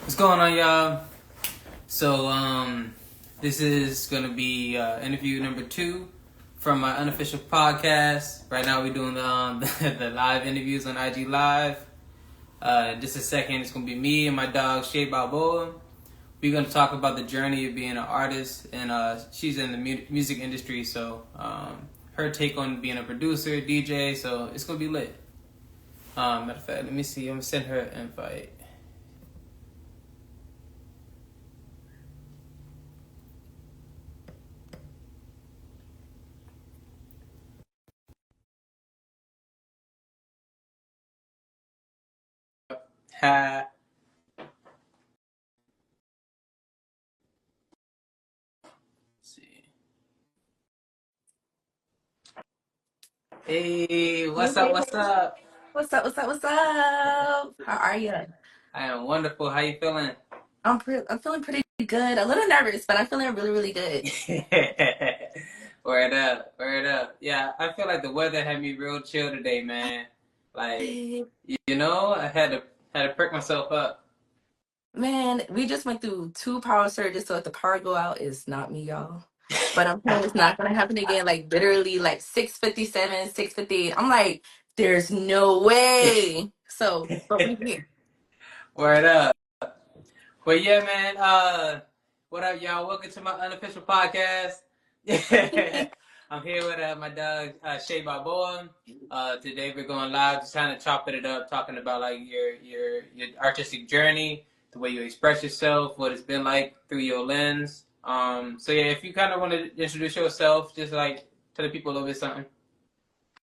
What's going on, y'all? So, this is gonna be interview number 2 from my unofficial podcast. Right now, we're doing the live interviews on IG Live. Just a second, it's gonna be me and my dog Shae Balboa. We're gonna talk about the journey of being an artist, and she's in the music industry, so her take on being a producer, DJ. So it's gonna be lit. Matter of fact, let me see. I'm gonna send her an invite. Ha. See. Hey, Hey, what's up? hey, What's hey. up? What's up? What's up? What's up? How are you? I am wonderful. How you feeling? I'm feeling pretty good. A little nervous, but I'm feeling really, really good. Word up, word up. Yeah, I feel like the weather had me real chill today, man. Like, I had to perk myself up. Man, we just went through 2 power surges, so if the power go out, it's not me, y'all. But I'm praying it's not gonna happen again. Like literally, like 6:57, 6:58. I'm like, there's no way. So, but we here. Word up. But yeah, man. What up, y'all? Welcome to my unofficial podcast. I'm here with my dog Shae Balboa. Today we're going live, just kind of chopping it up, talking about like your artistic journey, the way you express yourself, what it's been like through your lens. So yeah, if you kind of want to introduce yourself, just like tell the people a little bit something.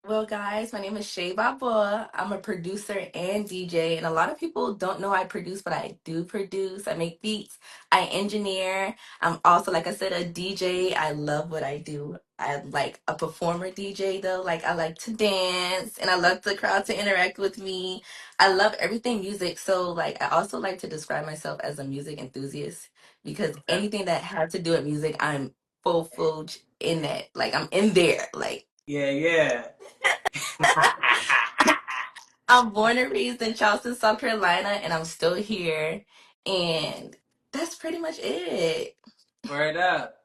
Well, guys, my name is Shae Balboa. I'm a producer and DJ, and a lot of people don't know I produce, but I do produce. I make beats, I engineer. I'm also, like I said, a DJ. I love what I do. I'm like a performer DJ, though. Like, I like to dance, and I love the crowd to interact with me. I love everything music. So, like, I also like to describe myself as a music enthusiast because Okay. anything that has to do with music, I'm full in that. Like, I'm in there. Like, Yeah, yeah. I'm born and raised in Charleston, South Carolina, and I'm still here. And that's pretty much it. Word up.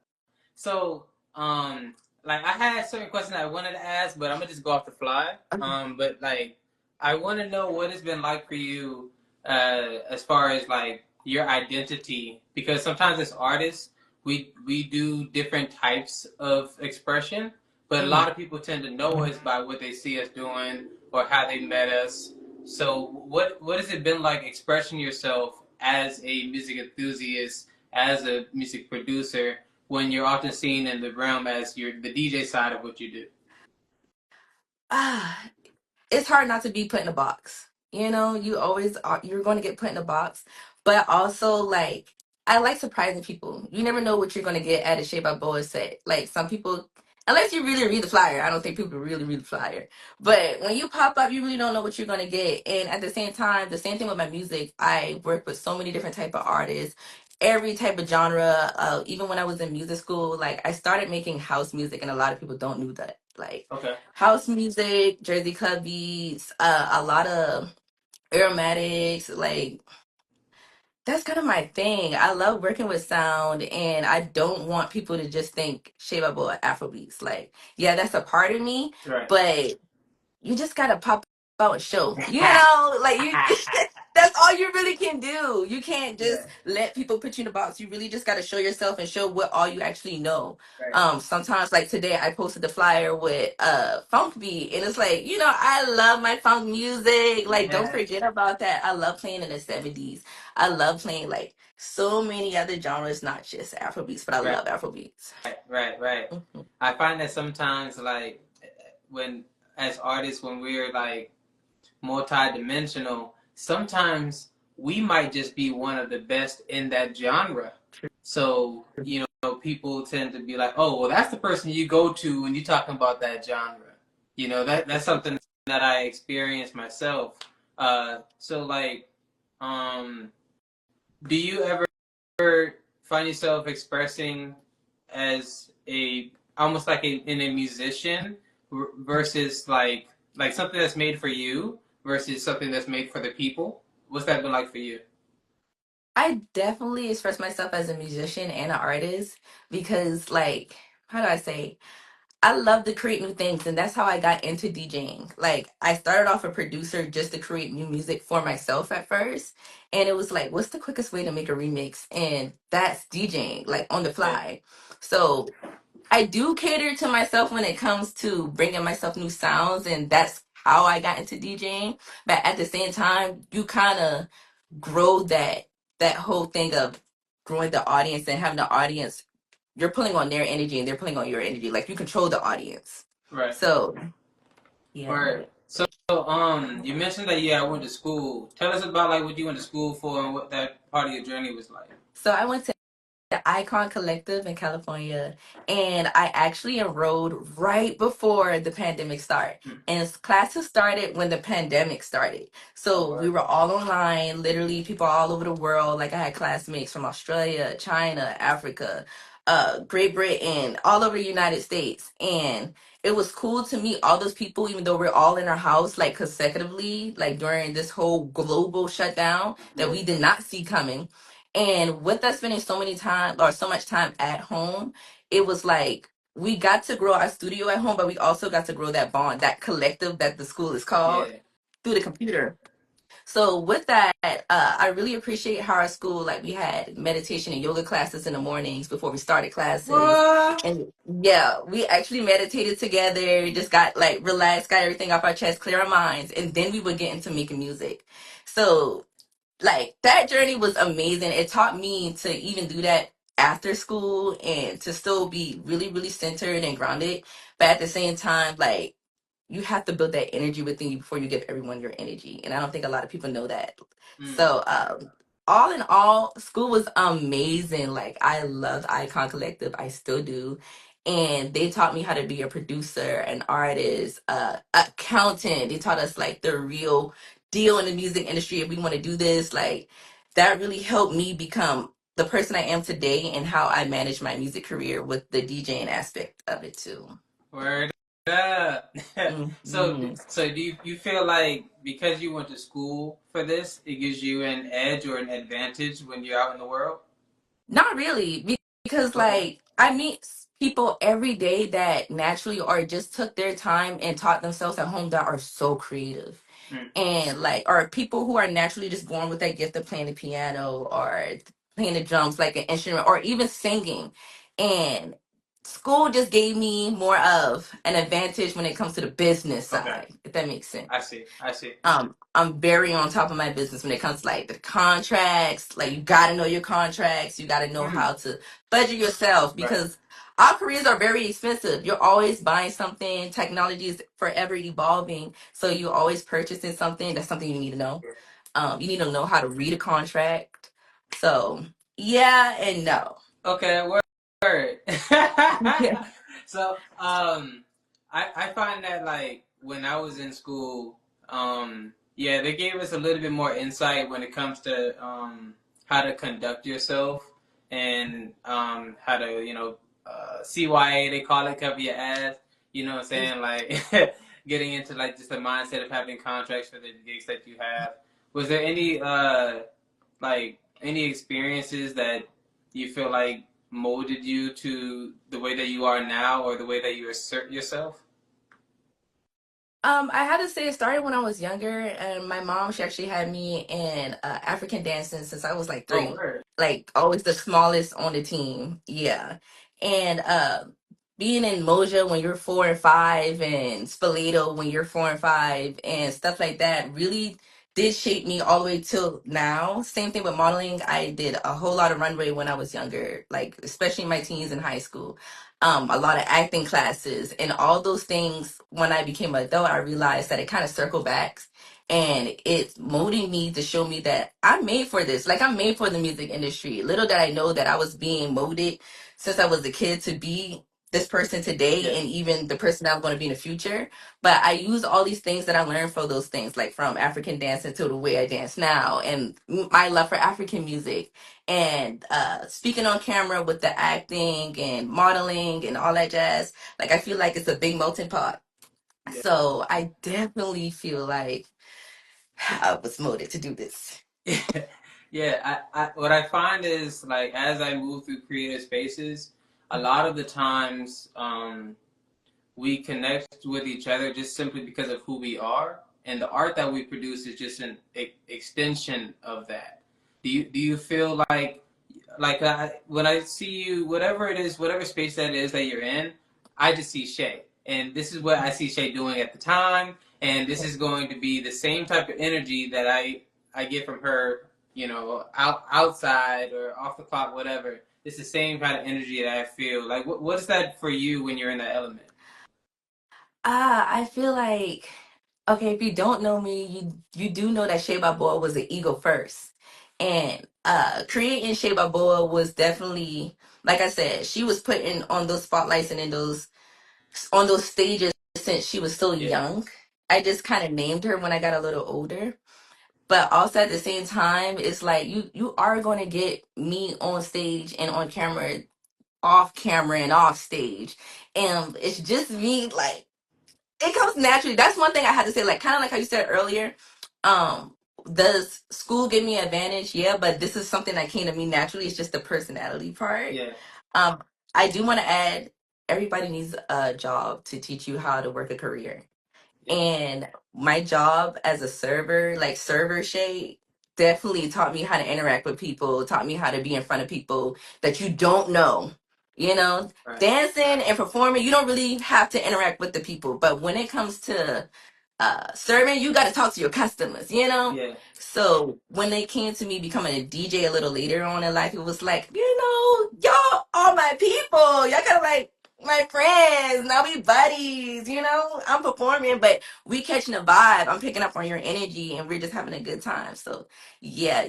So, like I had certain questions I wanted to ask, but I'm gonna just go off the fly. But like, I want to know what it's been like for you, as far as like your identity, because sometimes as artists, we do different types of expression, but a Mhm. lot of people tend to know us by what they see us doing or how they met us. So, what has it been like expressing yourself as a music enthusiast, as a music producer? When you're often seen in the realm as the DJ side of what you do. Ah, it's hard not to be put in a box. You know, you always are, you're going to get put in a box. But also, like, I like surprising people. You never know what you're going to get at a Shape by Boa set. Like, some people, unless you really read the flyer, I don't think people really read the flyer. But when you pop up, you really don't know what you're going to get. And at the same time, the same thing with my music, I work with so many different type of artists. Every type of genre. Even when I was in music school, like I started making house music, and a lot of people don't know that. Like Okay. house music, Jersey club beats, a lot of aromatics. Like that's kind of my thing. I love working with sound, and I don't want people to just think Shea Boy Afrobeats. Like, yeah, that's a part of me, Right. but you just gotta pop out and show. You know, like you. That's all you really can do. You can't just Yeah. let people put you in a box. You really just gotta show yourself and show what all you actually know. Right. Sometimes like today I posted the flyer with funk beat, and it's like, I love my funk music. Like, don't Yeah. forget about that. I love playing in the 70s. I love playing like so many other genres, not just Afrobeats, but I Right. love Afrobeats. Right. Right. Mhm. I find that sometimes, like, when as artists, when we're like multi-dimensional, sometimes we might just be one of the best in that genre. So, people tend to be like, oh, well, that's the person you go to when you're talking about that genre. That's something that I experienced myself. So like, um, do you ever find yourself expressing as a almost like in a musician versus like something that's made for you versus something that's made for the people? What's that been like for you? I definitely express myself as a musician and an artist because, like, how do I say? I love to create new things, and that's how I got into DJing. Like, I started off a producer just to create new music for myself at first, and it was like, what's the quickest way to make a remix? And that's DJing, like on the Yeah. fly. So I do cater to myself when it comes to bringing myself new sounds, and that's how I got into DJing. But at the same time, you kind of grow that whole thing of growing the audience and having the audience. You're pulling on their energy and they're pulling on your energy. Like you control the audience. Right. So yeah. Right. So, you mentioned that went to school. Tell us about like what you went to school for and what that part of your journey was like. So I went to the Icon Collective in California, and I actually enrolled right before the pandemic started. Hmm. And classes started when the pandemic started. Oh, So we word. were all online, literally people all over the world. Like I had classmates from Australia, China, Africa, Great Britain, all over the United States. And it was cool to meet all those people, even though we're all in our house, like consecutively, like during this whole global shutdown that Yeah. we did not see coming. And with us spending so many time or so much time at home, it was like we got to grow our studio at home, but we also got to grow that bond, that collective that the school is called Yeah. through the computer. So with that, I really appreciate how our school, like we had meditation and yoga classes in the mornings before we started classes. What? And yeah, we actually meditated together, just got like relaxed, got everything off our chest, clear our minds, and then we would get into making music. So like that journey was amazing. It taught me to even do that after school and to still be really, really centered and grounded. But at the same time, like you have to build that energy within you before you give everyone your energy. And I don't think a lot of people know that. Mm. So, all in all, school was amazing. Like, I loved Icon Collective. I still do. And they taught me how to be a producer, an artist, accountant. They taught us like the real deal in the music industry. If we want to do this, like that really helped me become the person I am today and how I manage my music career with the DJing aspect of it too. Word up. so, Mhm. so do you feel like because you went to school for this, it gives you an edge or an advantage when you're out in the world? Not really, because Okay. like I meet people every day that naturally or just took their time and taught themselves at home that are so creative. Mm. And like are people who are naturally just born with that gift of playing the piano or playing the drums like an instrument or even singing. And school just gave me more of an advantage when it comes to the business Okay. side, if that makes sense. I see. I see. I'm very on top of my business when it comes to like the contracts. Like you gotta know your contracts. You gotta know Mm. how to budget yourself Right. because our careers are very expensive. You're always buying something. Technology is forever evolving. So you're always purchasing something. That's something you need to know. You need to know how to read a contract. So yeah and no. Okay, word. Yeah. So, I find that like when I was in school, they gave us a little bit more insight when it comes to how to conduct yourself and how to CYA they call it, cover your ass. You know what I'm saying? Like getting into like just the mindset of having contracts for the gigs that you have. Was there any like any experiences that you feel like molded you to the way that you are now or the way that you assert yourself? I had to say it started when I was younger, and my mom, she actually had me in African dancing since I was like Oh, 3. word. Like always the smallest on the team. Yeah. And being in Moja when you're 4 and 5 and Spoleto when you're 4 and 5 and stuff like that really did shape me all the way till now. Same thing with modeling. I did a whole lot of runway when I was younger, like especially in my teens in high school, a lot of acting classes and all those things. When I became an adult, I realized that it kind of circled back and it's molding me to show me that I'm made for this. Like I'm made for the music industry. Little did I know that I was being molded since I was a kid to be this person today Yeah. and even the person I'm going to be in the future. But I use all these things that I learned from those things, like from African dancing to the way I dance now and my love for African music and speaking on camera with the acting and modeling and all that jazz. Like I feel like it's a big melting pot. Yeah. So I definitely feel like I was molded to do this. Yeah, what I find is like as I move through creative spaces, a lot of the times we connect with each other just simply because of who we are, and the art that we produce is just an extension of that. Do you feel like when I see you, whatever it is, whatever space that is that you're in, I just see Shae, and this is what I see Shae doing at the time, and this is going to be the same type of energy that I get from her, outside or off the clock, whatever. It's the same kind of energy that I feel. Like, what is that for you when you're in that element? I feel like, okay, if you don't know me, you do know that Shae Balboa was an ego first. And creating Shae Balboa was definitely, like I said, she was put in on those spotlights and in those on those stages since she was still Yeah, young. I just kind of named her when I got a little older. But also at the same time, it's like you are going to get me on stage and on camera, off camera and off stage. And it's just me like it comes naturally. That's one thing I had to say, like kind of like how you said earlier. Um, does school give me an advantage? Yeah, but this is something that came to me naturally. It's just the personality part. yeah, Um, I do want to add everybody needs a job to teach you how to work a career. yeah, And my job as a server, like server shade, definitely taught me how to interact with people, taught me how to be in front of people that you don't know. You know, right. dancing and performing, you don't really have to interact with the people. But when it comes to serving, you got to talk to your customers, you know? Yeah, So when they came to me becoming a DJ a little later on in life, it was like, y'all are my people. Y'all kind of like my friends. Now we buddies, I'm performing, but we catching a vibe. I'm picking up on your energy and we're just having a good time. So yeah,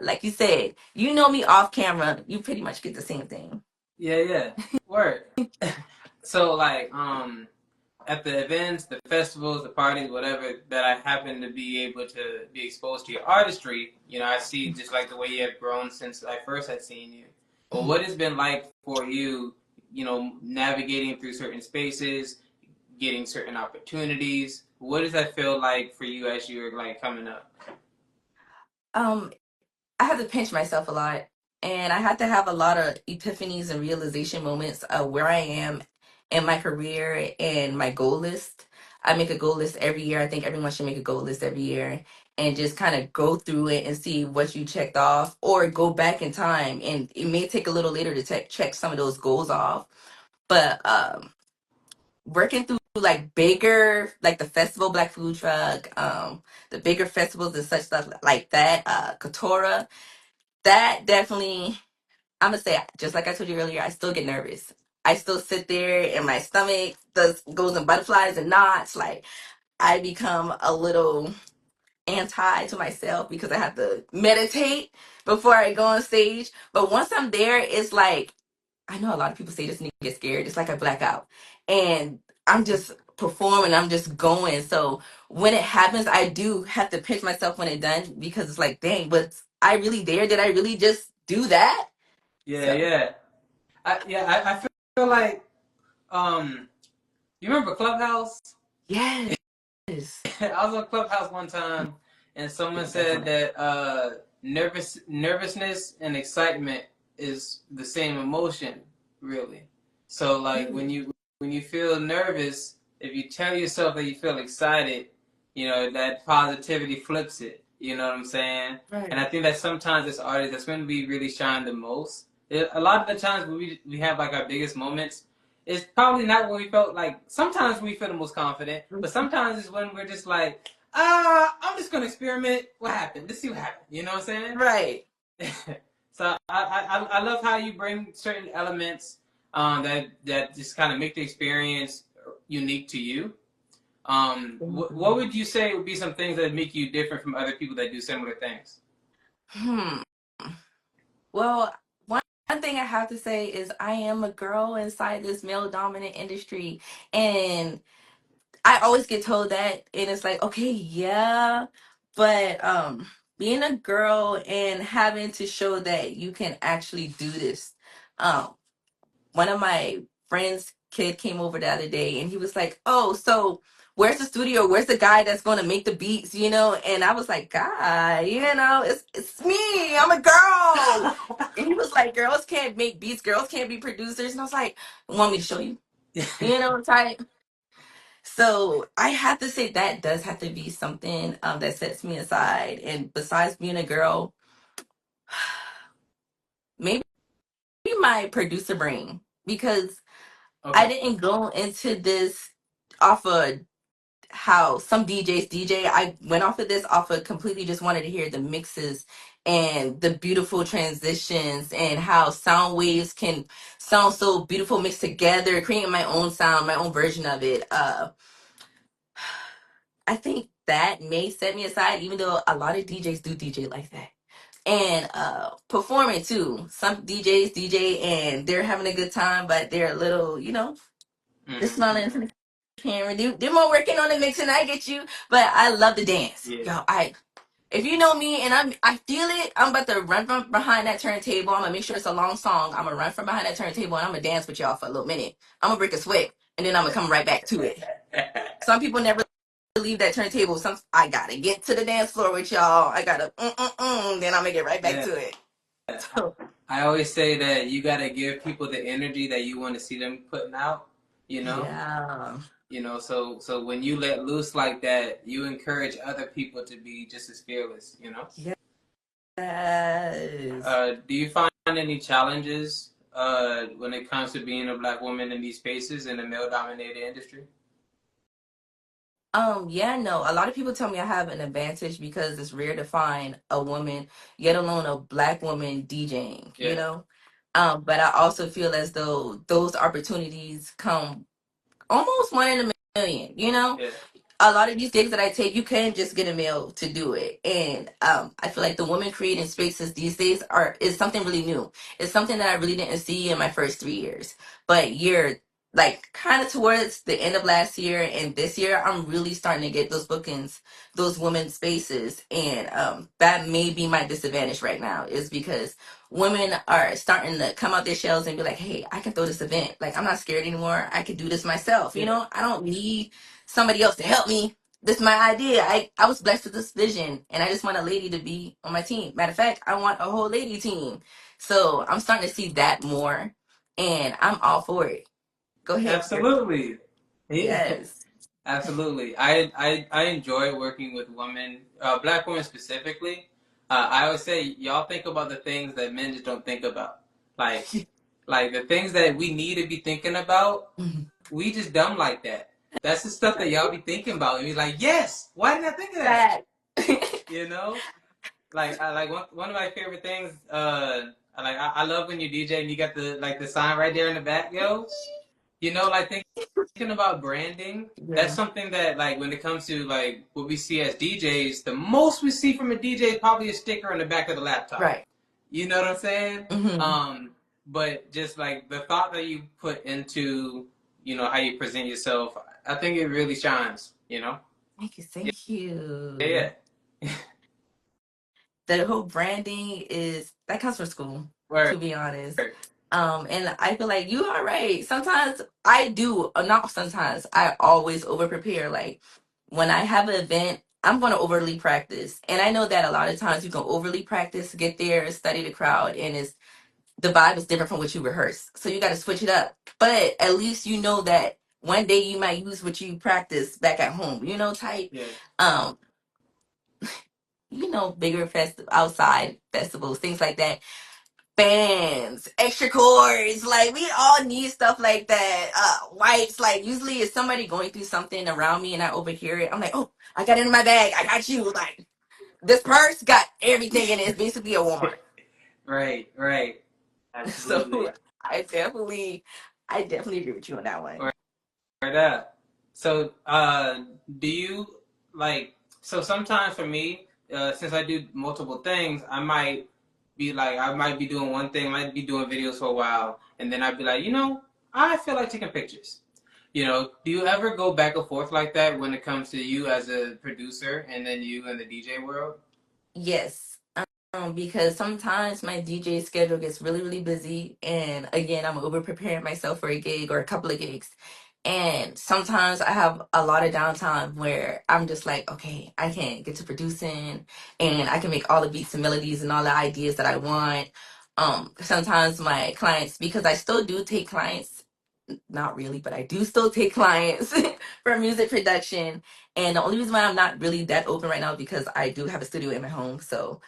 like you said, you know me off camera, you pretty much get the same thing. yeah, yeah. Word. So like, at the events, the festivals, the parties, whatever that I happen to be able to be exposed to your artistry, I see just like the way you have grown since I first had seen you. Well, what has been like for you, navigating through certain spaces, getting certain opportunities? What does that feel like for you as you're like coming up? Um, I had to pinch myself a lot, and I had to have a lot of epiphanies and realization moments of where I am in my career and my goal list. I make a goal list every year. I think everyone should make a goal list every year and just kind of go through it and see what you checked off, or go back in time. And it may take a little later to check some of those goals off, but working through like bigger, like the festival Black Food Truck, the bigger festivals and such stuff like that, Katora, that definitely, I'm gonna say, just like I told you earlier, I still get nervous. I still sit there and my stomach goes in butterflies and knots. Like I become a little anti to myself because I have to meditate before I go on stage. But once I'm there, it's like I know a lot of people say this and they get scared. It's like I black out. And I'm just performing, I'm just going. So when it happens, I do have to pinch myself when it's done because it's like, dang, was I really there? Did I really just do that? Yeah, So yeah. I feel like you remember Clubhouse? yes. I was on Clubhouse one time, and someone Yeah, that's said on it. that nervousness and excitement is the same emotion, really. So like Really? when you feel nervous, if you tell yourself that you feel excited, that positivity flips it. You know what I'm saying? And I Right. think that sometimes as artists, that's when we really shine the most. A lot of the times when we have like our biggest moments, it's probably not when we felt like. Sometimes we feel the most confident, but sometimes it's when we're just like, I'm just gonna experiment. What happened? Let's see what happened. You know what I'm Right. saying? So I love how you bring certain elements that just kind of make the experience unique to you. What would you say would be some things that make you different from other people that do similar things? Hmm. Well, one thing I have to say is I am a girl inside this male dominant industry. And I always get told that, and it's like, okay, yeah, but being a girl and having to show that you can actually do this. One of my friends' kid came over the other day, and he was like, "Oh, so where's the studio? Where's the guy that's going to make the beats? And I was like, God, it's me. I'm a girl. And he was like, girls can't make beats. Girls can't be producers. And I was like, want me to show you? Type. So I have to say that does have to be something that sets me aside. And besides being a girl, maybe my producer brain, because I didn't go into this off of how some DJs DJ. I went off of this off of completely just wanted to hear the mixes and the beautiful transitions and how sound waves can sound so beautiful mixed together, creating my own sound, my own version of it. I think that may set me aside, even though a lot of DJs do DJ like that. And performing too. Some DJs DJ and they're having a good time, but they're a little, they're smiling into the camera. They're more working on the mixing. I get you, but I love to dance. Yeah. Yo, if you know me and I feel it, I'm about to run from behind that turntable. I'm gonna make sure it's a long song. I'm gonna run from behind that turntable and I'm gonna dance with y'all for a little minute. I'm gonna break a sweat and then I'm gonna come right back to it. Some people never leave that turntable. I gotta get to the dance floor with y'all. I gotta then I'm gonna get right back to it. So, I always say that you gotta give people the energy that you want to see them putting out. Yeah. So when you let loose like that, you encourage other people to be just as fearless. Yes. Do you find any challenges when it comes to being a Black woman in these spaces in a male-dominated industry? Yeah, no. A lot of people tell me I have an advantage because it's rare to find a woman, yet alone a Black woman DJing, But I also feel as though those opportunities come almost one in a million, Yeah. A lot of these gigs that I take, you can just get a male to do it. And I feel like the women creating spaces these days is something really new. It's something that I really didn't see in my first 3 years. But you're like kind of towards the end of last year and this year, I'm really starting to get those bookings, those women's spaces. And that may be my disadvantage right now is because women are starting to come out their shells and be like, hey, I can throw this event. Like, I'm not scared anymore. I can do this myself. I don't need somebody else to help me. This is my idea. I was blessed with this vision and I just want a lady to be on my team. Matter of fact, I want a whole lady team. So I'm starting to see that more and I'm all for it. Go ahead. Absolutely. Yes. Absolutely. I enjoy working with women, Black women specifically. I always say, y'all think about the things that men just don't think about. Like, like the things that we need to be thinking about, we just dumb like that. That's the stuff that y'all be thinking about. And you're like, yes, why didn't I think of that? You know? Like, one of my favorite things, I love when you DJ and you got the sign right there in the back, yo. Thinking about branding, that's something that like when it comes to like what we see as DJs, the most we see from a DJ is probably a sticker on the back of the laptop. Right. You know what I'm saying? Mm-hmm. But just like the thought that you put into, how you present yourself, I think it really shines, Thank you. Thank you. Yeah. The whole branding that comes from school, Word. to be honest. And I feel like you are right. Sometimes I do, not sometimes, I always over prepare. Like when I have an event, I'm going to overly practice. And I know that a lot of times you can overly practice, get there, study the crowd, and the vibe is different from what you rehearse. So you got to switch it up. But at least you know that one day you might use what you practice back at home, type. Yeah. Bigger outside festivals, things like that. Bands, extra cords, like we all need stuff like that. Wipes, like usually if somebody going through something around me and I overhear it, I'm like, oh, I got it in my bag. I got you. Like this purse got everything in it. It's basically a Walmart. Right. Absolutely. So I definitely agree with you on that one. Right up. So, do you like? So sometimes for me, since I do multiple things, I might be doing one thing, might be doing videos for a while, and then I'd be like, I feel like taking pictures. Do you ever go back and forth like that when it comes to you as a producer and then you in the DJ world? Yes. Because sometimes my DJ schedule gets really, really busy. And again, I'm over preparing myself for a gig or a couple of gigs. And sometimes I have a lot of downtime where I'm just like, okay, I can't get to producing and I can make all the beats and melodies and all the ideas that I want. Sometimes my clients, because I still do take clients, not really, but I do still take clients for music production. And the only reason why I'm not really that open right now is because I do have a studio in my home. So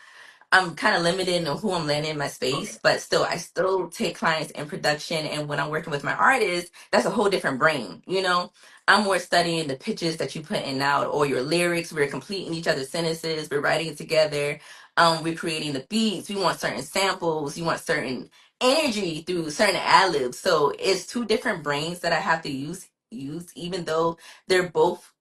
I'm kind of limited on who I'm letting in my space, but still, I still take clients in production. And when I'm working with my artists, that's a whole different brain. You know, I'm more studying the pitches that you put in out or your lyrics. We're completing each other's sentences. We're writing it together. We're creating the beats. We want certain samples. You want certain energy through certain ad libs. So it's two different brains that I have to use, even though they're both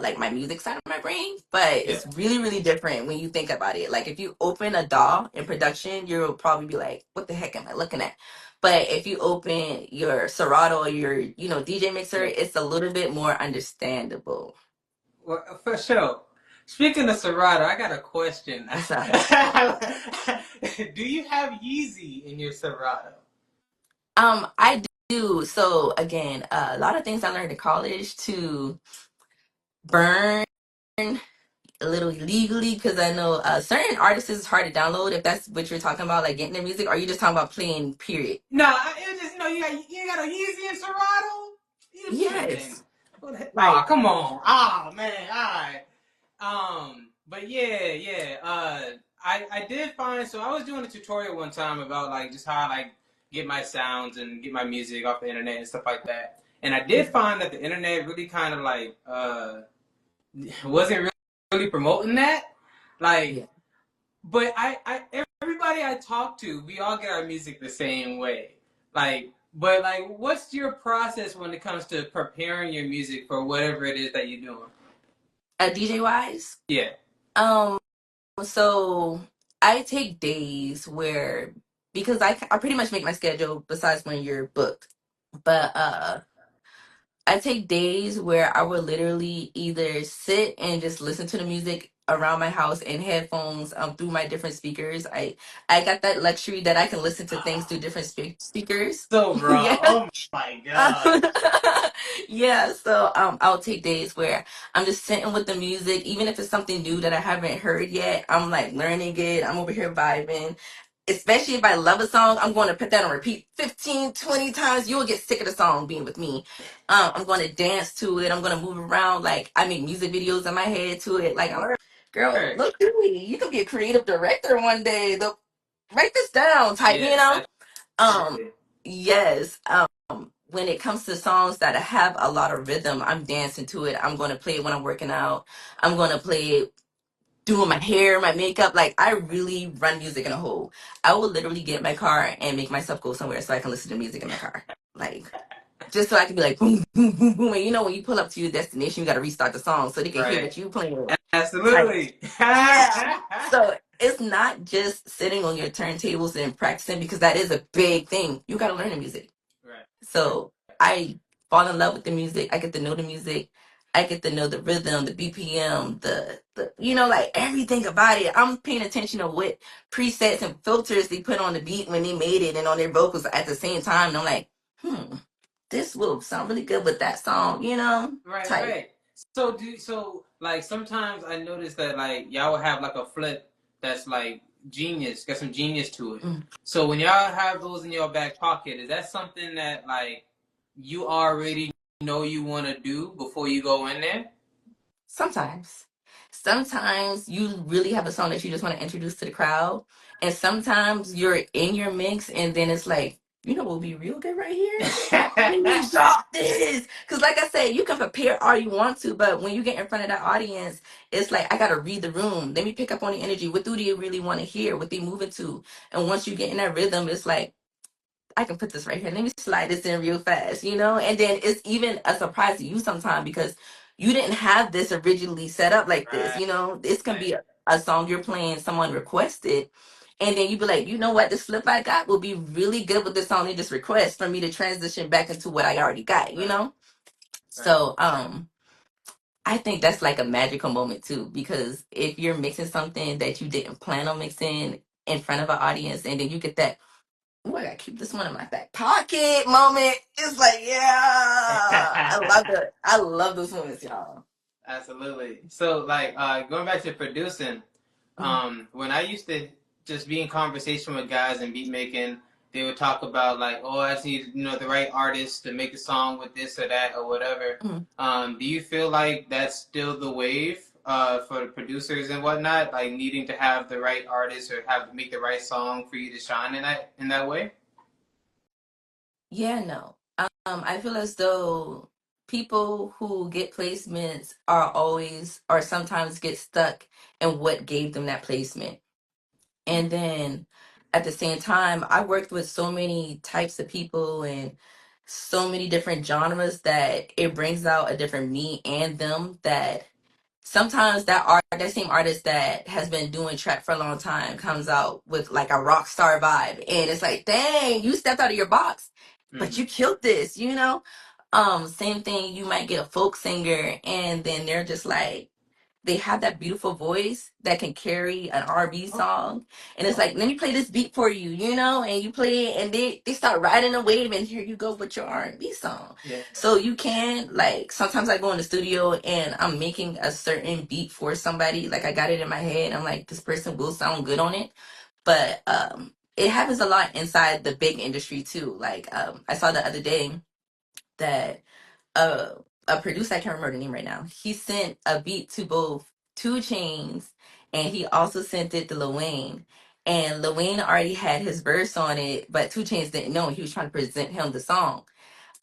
like my music side of my brain, but Yeah. it's really, really different when you think about it. Like if you open a DAW in production, you'll probably be like, what the heck am I looking at? But if you open your Serato or your, DJ mixer, Yeah. it's a little bit more understandable. Well, for sure. Speaking of Serato, I got a question. What's up? Do you have Yeezy in your Serato? I do. So again, a lot of things I learned in college to burn a little illegally because I know certain artists is hard to download if that's what you're talking about, like getting their music, or you just talking about playing, period. No, it was just you got a Yeezy in Serato. You tripping? Yes. Oh, Like, come on. Oh man, all right. But yeah. I did find, so I was doing a tutorial one time about like just how I like get my sounds and get my music off the internet and stuff like that. And I did find that the internet really kind of like wasn't really promoting that. Like, yeah. but everybody I talk to, we all get our music the same way. Like, but like, what's your process when it comes to preparing your music for whatever it is that you're doing? DJ wise, Yeah. um, so I take days where because I pretty much make my schedule besides when you're booked, but I take days where I would literally either sit and just listen to the music around my house in headphones through my different speakers. I got that luxury that I can listen to things through different speakers. So raw. Yeah. Oh my god. Yeah, so I'll take days where I'm just sitting with the music, even if it's something new that I haven't heard yet. I'm like learning it. I'm over here vibing. Especially if I love a song, I'm going to put that on repeat 15, 20 times. You'll get sick of the song being with me. I'm going to dance to it. I'm going to move around. Like I make music videos in my head to it. Like girl, Word. look at me. You could be a creative director one day. Write this down type, Yes, Um, absolutely. yes. When it comes to songs that have a lot of rhythm, I'm dancing to it. I'm going to play it when I'm working out. I'm going to play it doing my hair, my makeup. Like I really run music in a hole. I will literally get in my car and make myself go somewhere so I can listen to music in my car. Like just so I can be like boom, boom, boom, boom. And when you pull up to your destination, you got to restart the song so they can hear Right. what you playing. Type. Absolutely. Yeah. Right. So it's not just sitting on your turntables and practicing because that is a big thing. You got to learn the music. Right. So I fall in love with the music. I get to know the music. I get to know the rhythm, the BPM, the like everything about it. I'm paying attention to what presets and filters they put on the beat when they made it and on their vocals at the same time. And I'm like, this will sound really good with that song, Right, type. right. So like sometimes I notice that like y'all will have like a flip that's like genius, got some genius to it. Mm. So when y'all have those in your back pocket, is that something that like you already know you want to do before you go in there? Sometimes. Sometimes you really have a song that you just want to introduce to the crowd. And sometimes you're in your mix and then it's like, what would be real good right here? Let me drop this. Because like I said, you can prepare all you want to, but when you get in front of that audience, it's like I gotta read the room. Let me pick up on the energy. What do they really want to hear? What they moving to? And once you get in that rhythm, it's like I can put this right here. Let me slide this in real fast, And then it's even a surprise to you sometimes because you didn't have this originally set up like this, Right, This can right, be a song you're playing, someone requested, and then you be like, you know what, this flip I got will be really good with this song they just request for me to transition back into what I already got, right, right. So I think that's like a magical moment too, because if you're mixing something that you didn't plan on mixing in front of an audience and then you get that Oh, I gotta keep this one in my back pocket moment. It's like, yeah, I love those moments, y'all. Absolutely. So, like, going back to producing, Mhm. when I used to just be in conversation with guys and beat making, they would talk about like, oh, I just need the right artist to make a song with this or that or whatever. Mhm. Do you feel like that's still the wave for the producers and whatnot, like needing to have the right artist or have to make the right song for you to shine in that way? Yeah, no. I feel as though people who get placements are always or sometimes get stuck in what gave them that placement. And then at the same time, I worked with so many types of people and so many different genres that it brings out a different me and them that sometimes that same artist that has been doing trap for a long time comes out with like a rock star vibe and it's like, dang, you stepped out of your box, but Mm-hmm. you killed this, you know? Same thing, you might get a folk singer and then they're just like they have that beautiful voice that can carry an R&B song. And it's like, let me play this beat for you, you know? And you play it and they start riding a wave and here you go with your R&B song. Yeah. So you can like sometimes I go in the studio and I'm making a certain beat for somebody. Like I got it in my head. I'm like, this person will sound good on it. But it happens a lot inside the big industry too. Like I saw the other day that uh, a producer, I can't remember the name right now. He sent a beat to both Two Chains and he also sent it to Lil Wayne. And Lil Wayne already had his verse on it, but Two Chains didn't know. He was trying to present him the song.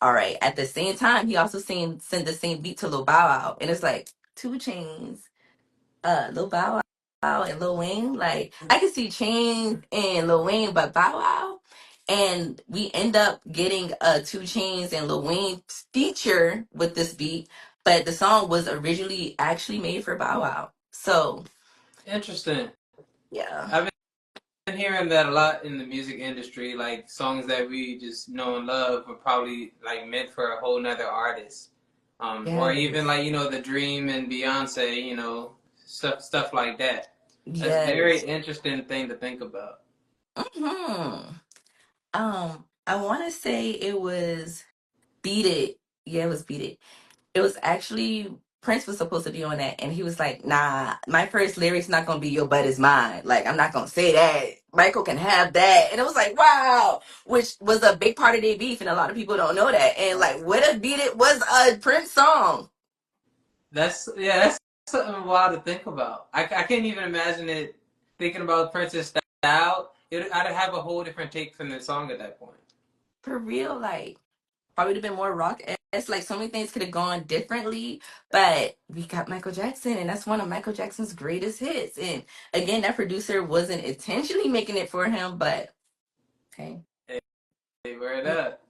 All right. At the same time, he also sent the same beat to Lil Bow Wow. And it's like Two Chains, Lil Bow Wow and Lil Wayne. Like I could see Chains and Lil Wayne, but Bow Wow. And we end up getting Two Chains and Lil Wayne feature with this beat, but the song was originally actually made for Bow Wow. So Interesting. yeah, I've been hearing that a lot in the music industry, like songs that we just know and love were probably like meant for a whole nother artist. Or even yes, like, the Dream and Beyonce, stuff like that. That's a very yes. interesting thing to think about. Hmm. I want to say it was Beat It. Yeah, it was Beat It. It was actually Prince was supposed to be on that, and he was like, "Nah, my first lyric's not gonna be your butt is mine. Like, I'm not gonna say that. Michael can have that." And it was like, wow, which was a big part of their beef, and a lot of people don't know that. And Right. like, what if Beat It was a Prince song? That's something wild to think about. I can't even imagine it thinking about Prince's style. I'd have a whole different take from the song at that point. For real, like probably would have been more rock. It's like so many things could have gone differently, but we got Michael Jackson, and that's one of Michael Jackson's greatest hits. And again, that producer wasn't intentionally making it for him, but hey. Hey, word up.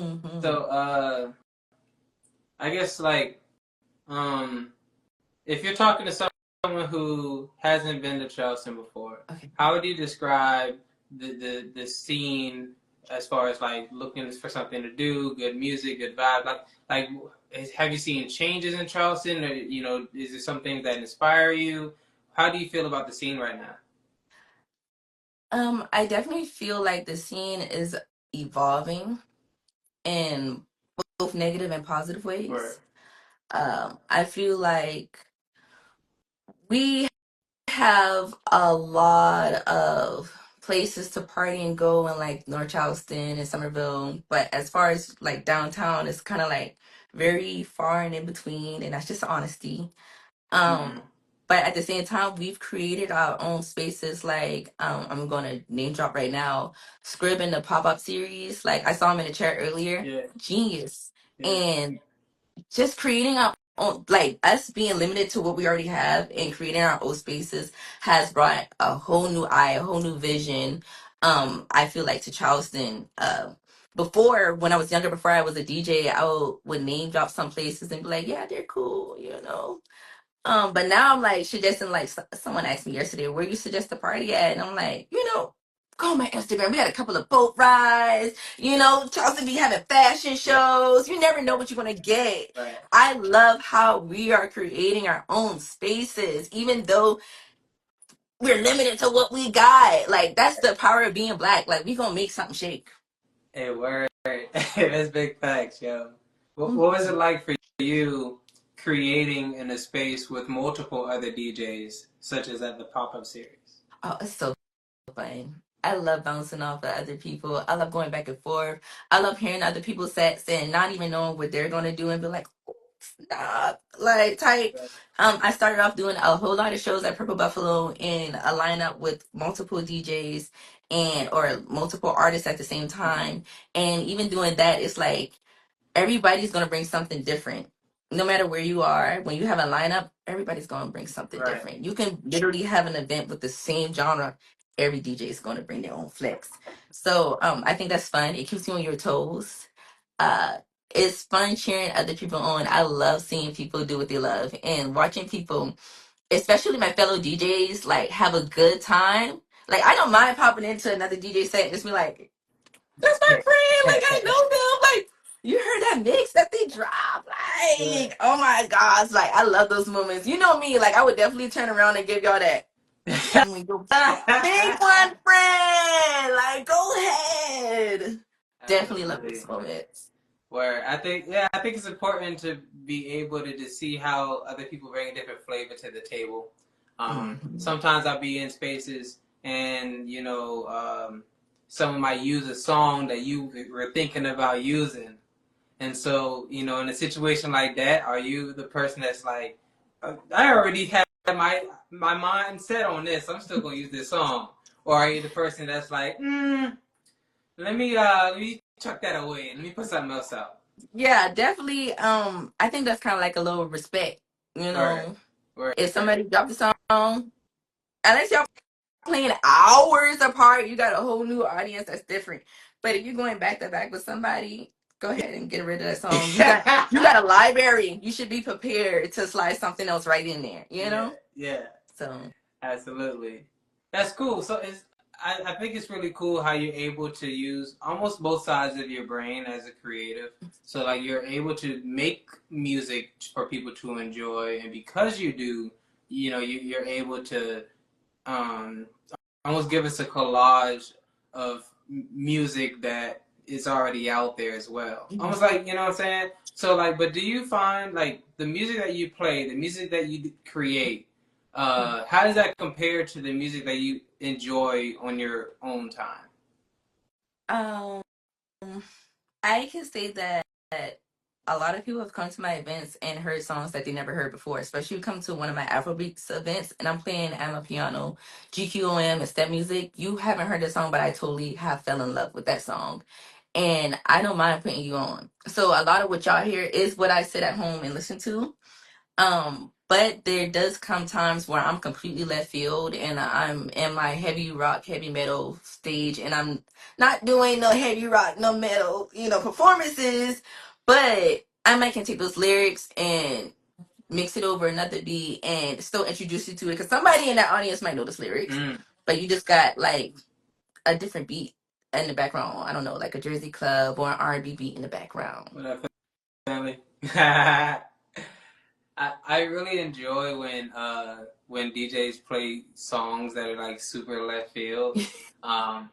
Mm-hmm. So, I guess like, um, if you're talking to someone who hasn't been to Charleston before, Okay. how would you describe the scene as far as like looking for something to do, good music, good vibe? Like have you seen changes in Charleston, or is there something that inspire you? How do you feel about the scene right now? I definitely feel like the scene is evolving in both negative and positive Or ways. I feel like we have a lot of places to party and go in like North Charleston and Somerville, but as far as like downtown, it's kind of like very far and in between, and that's just honesty. mm-hmm. But at the same time, we've created our own spaces. Like, I'm gonna name drop right now, Scrib in the pop up series. Like, I saw him in the chat earlier. Yeah, Genius, yeah. and just creating our own, like us being limited to what we already have and creating our own spaces has brought a whole new eye, a whole new vision. I feel like to Charleston. Before, when I was younger, before I was a DJ, would name drop some places and be like, yeah, they're cool, you know. But now I'm like suggesting like someone asked me yesterday, where you suggest the party at? And I'm like, go on my Instagram. We had a couple of boat rides. Charleston be having fashion shows. You never know what you're gonna get. Right. I love how we are creating our own spaces, even though we're limited to what we got. Like that's the power of being black. Like we gonna make something shake. Hey, word. That's big facts, yo. What was it Mhm. like for you creating in a space with multiple other DJs, such as at the pop up series? Oh, it's so fun. I love bouncing off of other people. I love going back and forth. I love hearing other people's sets and not even knowing what they're gonna do and be like, "Oh, stop," like type. I started off doing a whole lot of shows at Purple Buffalo in a lineup with multiple DJs and or multiple artists at the same Mm-hmm. time. And even doing that, it's like everybody's going to bring something different. No matter where you are, when you have a lineup, everybody's going to bring something Right. different. You can literally have an event with the same genre. Every DJ is going to bring their own flex. So I think that's fun. It keeps you on your toes. Uh, it's fun cheering other people on. I love seeing people do what they love and watching people, especially my fellow DJs, like have a good time. Like I don't mind popping into another DJ set and just be like, that's my friend. Like I know them. Like you heard that mix that they dropped. Like oh my gosh. Like I love those moments. You know me. Like I would definitely turn around and give y'all that. Your big one friend. Like go ahead. Definitely love Absolutely. those moments. Where I think, yeah, I think it's important to be able to just see how other people bring a different flavor to the table. Hmm. Sometimes I'll be in spaces and, someone might use a song that you were thinking about using. And so, in a situation like that, are you the person that's like, I already have my mind set on this, I'm still going to use this song? Or are you the person that's like, let me chuck that away and let me put something else out? Yeah, definitely. I think that's kind of like a little respect. You Word. know, Word. if somebody dropped a song, unless y'all playing hours apart, you got a whole new audience that's different. But if you're going back to back with somebody, go ahead and get rid of that song. You got a library. You should be prepared to slide something else right in there, you Yeah, know? yeah, So absolutely. That's cool. So I think it's really cool how you're able to use almost both sides of your brain as a creative. So like you're able to make music for people to enjoy, and because you do, you're able to um, almost give us a collage of music that is already out there as well. mhm. Almost like, you know what I'm saying? So like, but do you find like the music that you play, the music that you create, how does that compare to the music that you enjoy on your own time? um I can say that a lot of people have come to my events and heard songs that they never heard before, especially you come to one of my Afrobeats events and I'm playing Amapiano, GQOM, and step music. You haven't heard the song, but I totally have fell in love with that song. And I don't mind putting you on. So a lot of what y'all hear is what I sit at home and listen to. But there does come times where I'm completely left field and I'm in my heavy rock, heavy metal stage, and I'm not doing no heavy rock, no metal, performances. But I might can take those lyrics and mix it over another beat and still introduce you to it because somebody in that audience might know those lyrics, Mm, but you just got like a different beat in the background. I don't know, like a Jersey club or an R&B beat in the background. what up, family? I really enjoy when DJs play songs that are like super left field. Um,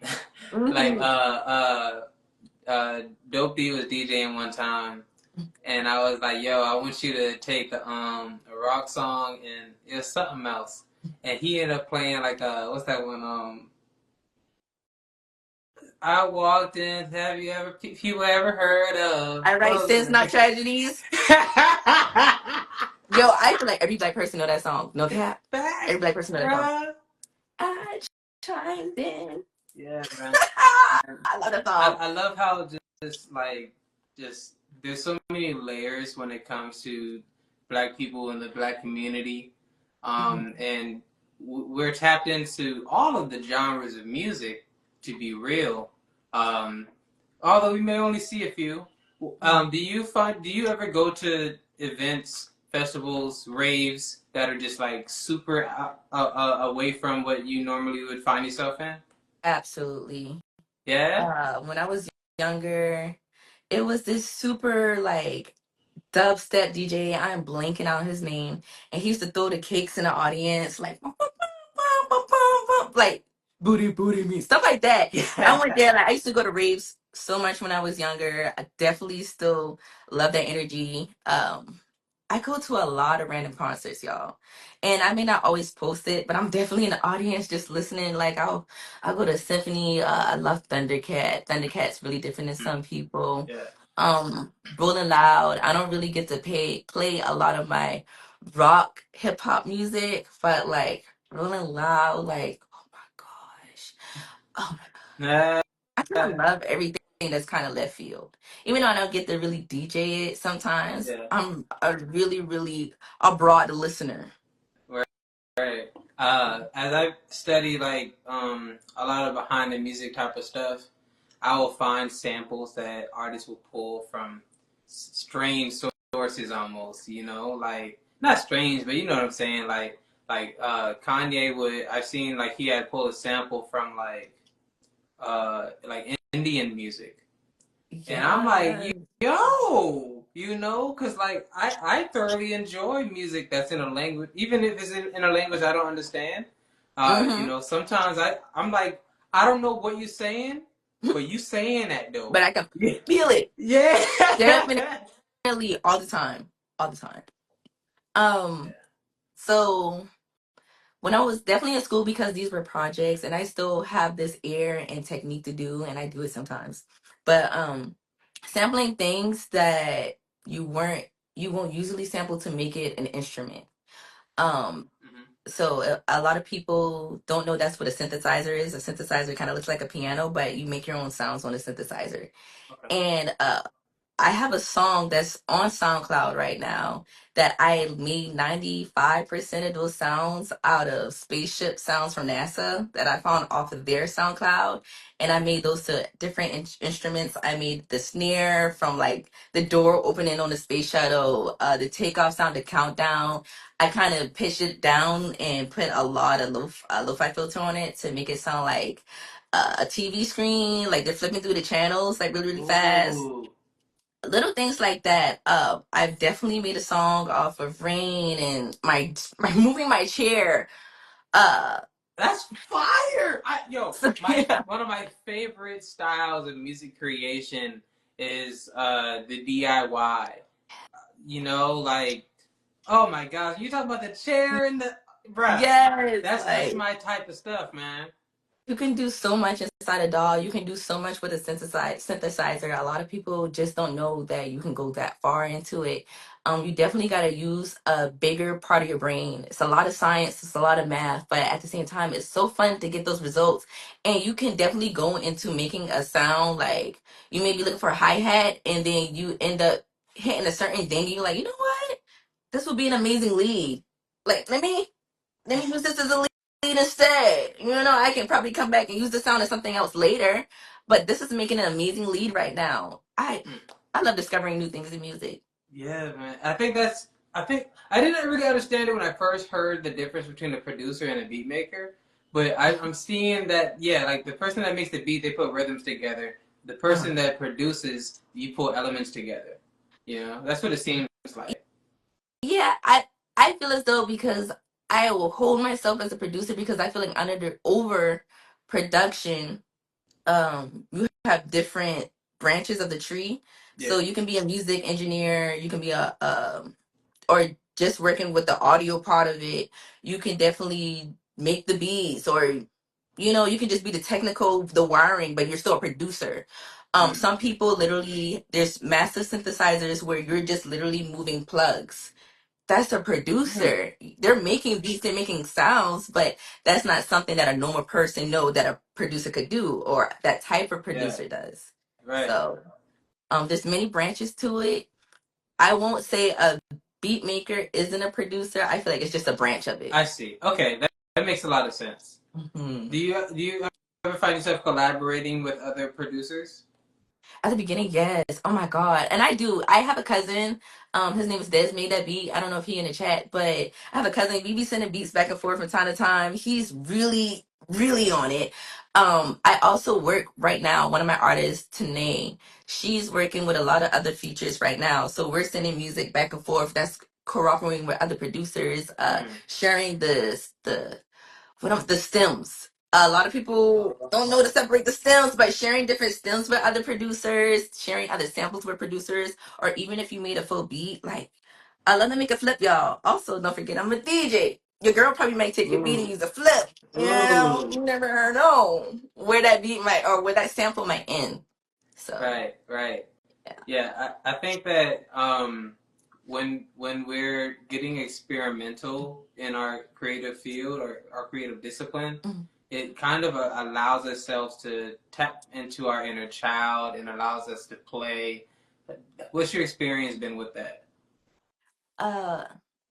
like Hmm. Dope D was DJing one time, and I was like, "Yo, I want you to take a rock song and it was something else." And he ended up playing like what's that one? I walked in. Have you ever people ever heard of? I write sins, not tragedies. Yo, I feel like every black person know that song. No cap. Every Facts, black person know that song. bruh. I chimed in. Yeah, man. I love that I, song. I love how just there's so many layers when it comes to black people in the black community, Mhm. and we're tapped into all of the genres of music. To be real, um, although we may only see a few. Do you ever go to events, festivals, raves that are just like super away from what you normally would find yourself in? Absolutely. Yeah. When I was younger, it was this super like dubstep DJ. I'm blanking out his name, and he used to throw the cakes in the audience, like like booty me, stuff like that. I went Yeah. there. Like I used to go to raves so much when I was younger. I definitely still love that energy. I go to a lot of random concerts, y'all, and I may not always post it, but I'm definitely in the audience just listening. Like I'll go to a symphony. I love Thundercat. Thundercat's really different than some people. Yeah. Rolling Loud. I don't really get to play a lot of my rock hip hop music, but like Rolling Loud, like oh my gosh, oh my, Nah. I kind of love everything that's kind of left field. Even though I don't get to really DJ it sometimes, Yeah. I'm a really a broad listener. Right. Right. As I study like a lot of behind the music type of stuff, I will find samples that artists will pull from strange sources almost, you know, like not strange, but you know what I'm saying, Kanye would I've seen like he had pulled a sample from like Indian music. And I'm like, Yeah. yo, you know, because like I thoroughly enjoy music that's in a language, even if it's in a language I don't understand. You Mm-hmm. know, sometimes I'm like, I don't know what you're saying, but you saying that But though. I can feel it Yeah. definitely all the time, all the time. Um, so when I was definitely in school because these were projects and I still have this ear and technique to do and I do it sometimes. But sampling things that you won't usually sample to make it an instrument. Um Mhm. so a lot of people don't know that's what a synthesizer is. A synthesizer kind of looks like a piano, but you make your own sounds on a synthesizer. Okay. And I have a song that's on SoundCloud right now that I made 95% of those sounds out of spaceship sounds from NASA that I found off of their SoundCloud. And I made those to different instruments. I made the snare from like the door opening on the space shuttle, the takeoff sound, the countdown. I kind of pitched it down and put a lot of lo-fi filter on it to make it sound like a TV screen, like they're flipping through the channels like really fast, Ooh, little things like that. I've definitely made a song off of rain and my moving my chair. Uh, that's fire! Yo, so my yeah, one of my favorite styles of music creation is the DIY. You know, like oh my gosh, you talking about the chair and the bruh. yes, That's like my type of stuff, man. you can do so much inside a doll. You can do so much with a synthesizer. A lot of people just don't know that you can go that far into it. You definitely got to use a bigger part of your brain. It's a lot of science, it's a lot of math, but at the same time, it's so fun to get those results. And you can definitely go into making a sound like you may be looking for a hi hat, and then you end up hitting a certain thing. And you're like, you know what? This would be an amazing lead. Like, let me use this as a lead instead. You know, I can probably come back and use the sound as something else later. But this is making an amazing lead right now. Hmm. I love discovering new things in music. Yeah, man. I think I didn't really understand it when I first heard the difference between a producer and a beat maker. But I'm seeing that yeah, like the person that makes the beat, they put rhythms together. The Uh, person that produces, you pull elements together. You know, that's what it seems like. yeah, I feel as though because I will hold myself as a producer because I feel like under the over production, you have different branches of the tree. Yeah. So you can be a music engineer, you can be a or just working with the audio part of it. You can definitely make the beats, or you can just be the technical, the wiring, but you're still a producer. Mm. Some people literally, there's massive synthesizers where you're just literally moving plugs. That's a Mm. producer. They're making beats, they're making sounds, but that's not something that a normal person know that a producer could do, or that type of Yeah. producer does. Right. So there's many branches to it. I won't say a beat maker isn't a producer. I feel like it's just a branch of it. I see. Okay, that makes a lot of sense. Hmm. Do you ever find yourself collaborating with other producers? At the beginning, yes. Oh my God. And I do. I have a cousin. His name is Des made that beat. I don't know if he in the chat, but I have a cousin. We be sending beats back and forth from time to time. He's really on it. I also work right now. One of my artists, Tanae, she's working with a lot of other features right now. So we're sending music back and forth. That's cooperating with other producers, Mm. sharing the stems. A lot of people don't know to separate the stems, but sharing different stems with other producers, sharing other samples with producers, or even if you made a full beat, like I love to make a flip, y'all. Also, don't forget I'm a DJ. Your girl probably might take your beat and Ooh, use a flip. You know, ooh. you never know where that beat might or where that sample might end. So Right, right. yeah. Yeah, I think that when we're getting experimental in our creative field or our creative discipline, Mhm. it kind of allows ourselves to tap into our inner child and allows us to play. What's your experience been with that? Uh,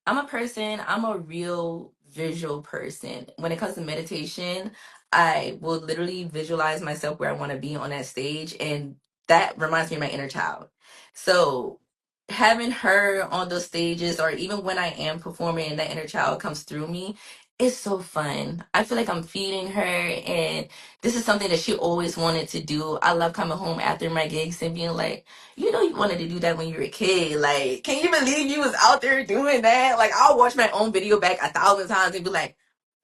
I'm a person, I'm a real visual person. When it comes to meditation, I will literally visualize myself where I want to be on that stage, and that reminds me of my inner child. So, having her on those stages, or even when I am performing and that inner child comes through me, it's so fun. I feel like I'm feeding her, and this is something that she always wanted to do. I love coming home after my gigs and being like, you know, you wanted to do that when you were a kid. Like, can you believe you was out there doing that? Like, I'll watch my own video back 1,000 times and be like,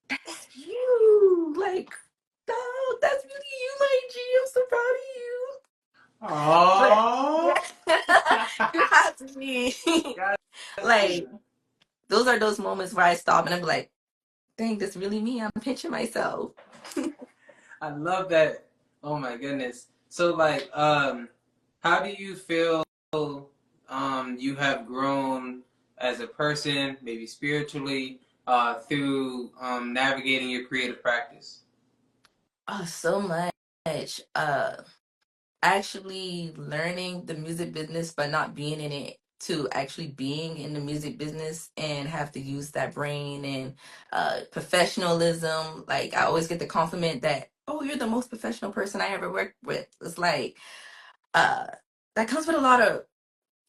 that's you. Like, oh, that's really you, my G. I'm so proud of you. But Oh, yeah, you have to be got like, you. those are those moments where I stop and I'm like, dang, that's really me. I'm pinching myself. I love that. Oh my goodness. So like, how do you feel you have grown as a person, maybe spiritually, through navigating your creative practice? Oh, so much. Actually learning the music business but not being in it to actually being in the music business and have to use that brain and professionalism. Like I always get the compliment that, oh, you're the most professional person I ever worked with. It's like uh that comes with a lot of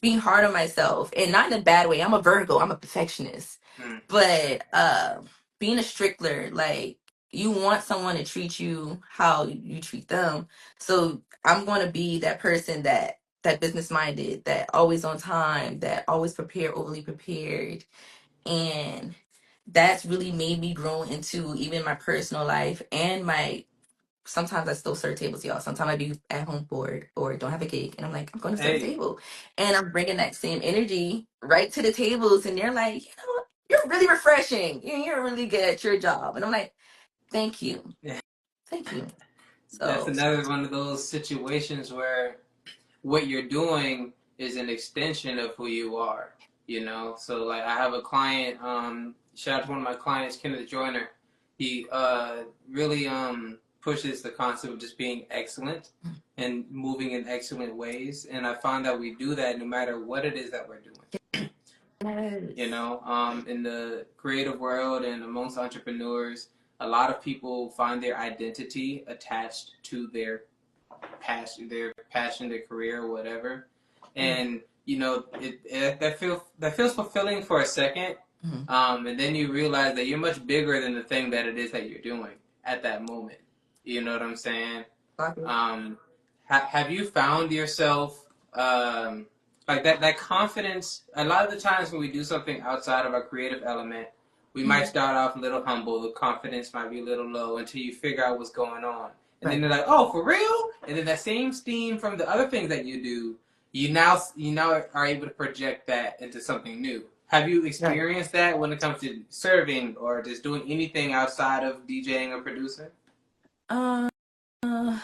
being hard on myself, and not in a bad way. I'm a Virgo, I'm a perfectionist. Hmm. But being a strickler, like you want someone to treat you how you treat them. So I'm going to be that person that business minded, that always on time, that always prepared, overly prepared. And that's really made me grow into even my personal life and my sometimes I still serve tables, y'all. Sometimes I be at home bored or don't have a cake, and I'm like, I'm going to serve a Hey, table, and I'm bringing that same energy right to the tables, and they're like, you know, what? You're really refreshing. You're really good at your job, and I'm like, thank you, thank you. that's So, another one of those situations where what you're doing is an extension of who you are, you know? So like I have a client, shout out to one of my clients, Kenneth Joyner. He really pushes the concept of just being excellent and moving in excellent ways. And I find that we do that no matter what it is that we're doing. You yes, know, in the creative world and amongst entrepreneurs, a lot of people find their identity attached to their passion, their career, or whatever. And you know, that feels fulfilling for a second, mm-hmm. and then you realize that you're much bigger than the thing that it is that you're doing at that moment. You know what I'm saying? Um, have you found yourself like that confidence? A lot of the times when we do something outside of our creative element, we might Mm-hmm. start off a little humble. The confidence might be a little low until you figure out what's going on, and then Right. they're like, "Oh, for real?" And then that same steam from the other things that you do, you now are able to project that into something new. Have you Right. experienced that when it comes to serving or just doing anything outside of DJing or producing? Uh, I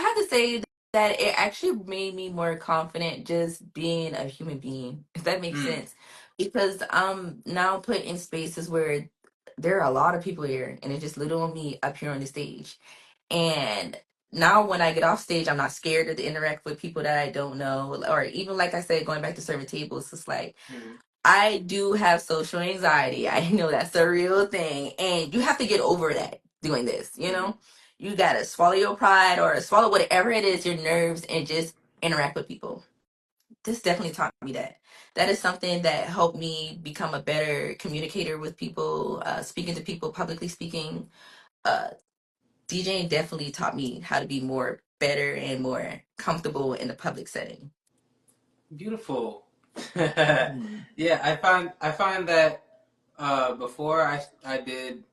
have to say that it actually made me more confident just being a human being, if that makes Mm. sense. Because I'm now put in spaces where there are a lot of people here and it's just little on me up here on the stage. And now when I get off stage, I'm not scared to interact with people that I don't know. Or even like I said, going back to serving tables, it's like Mm. I do have social anxiety. I know that's a real thing. And you have to get over that doing this, you Mm. know? You gotta swallow your pride or swallow whatever it is, your nerves, and just interact with people. This definitely taught me that. That is something that helped me become a better communicator with people, speaking to people, publicly speaking. Uh, DJing definitely taught me how to be more better and more comfortable in the public setting. Beautiful. Mhm. Yeah, I find that before I did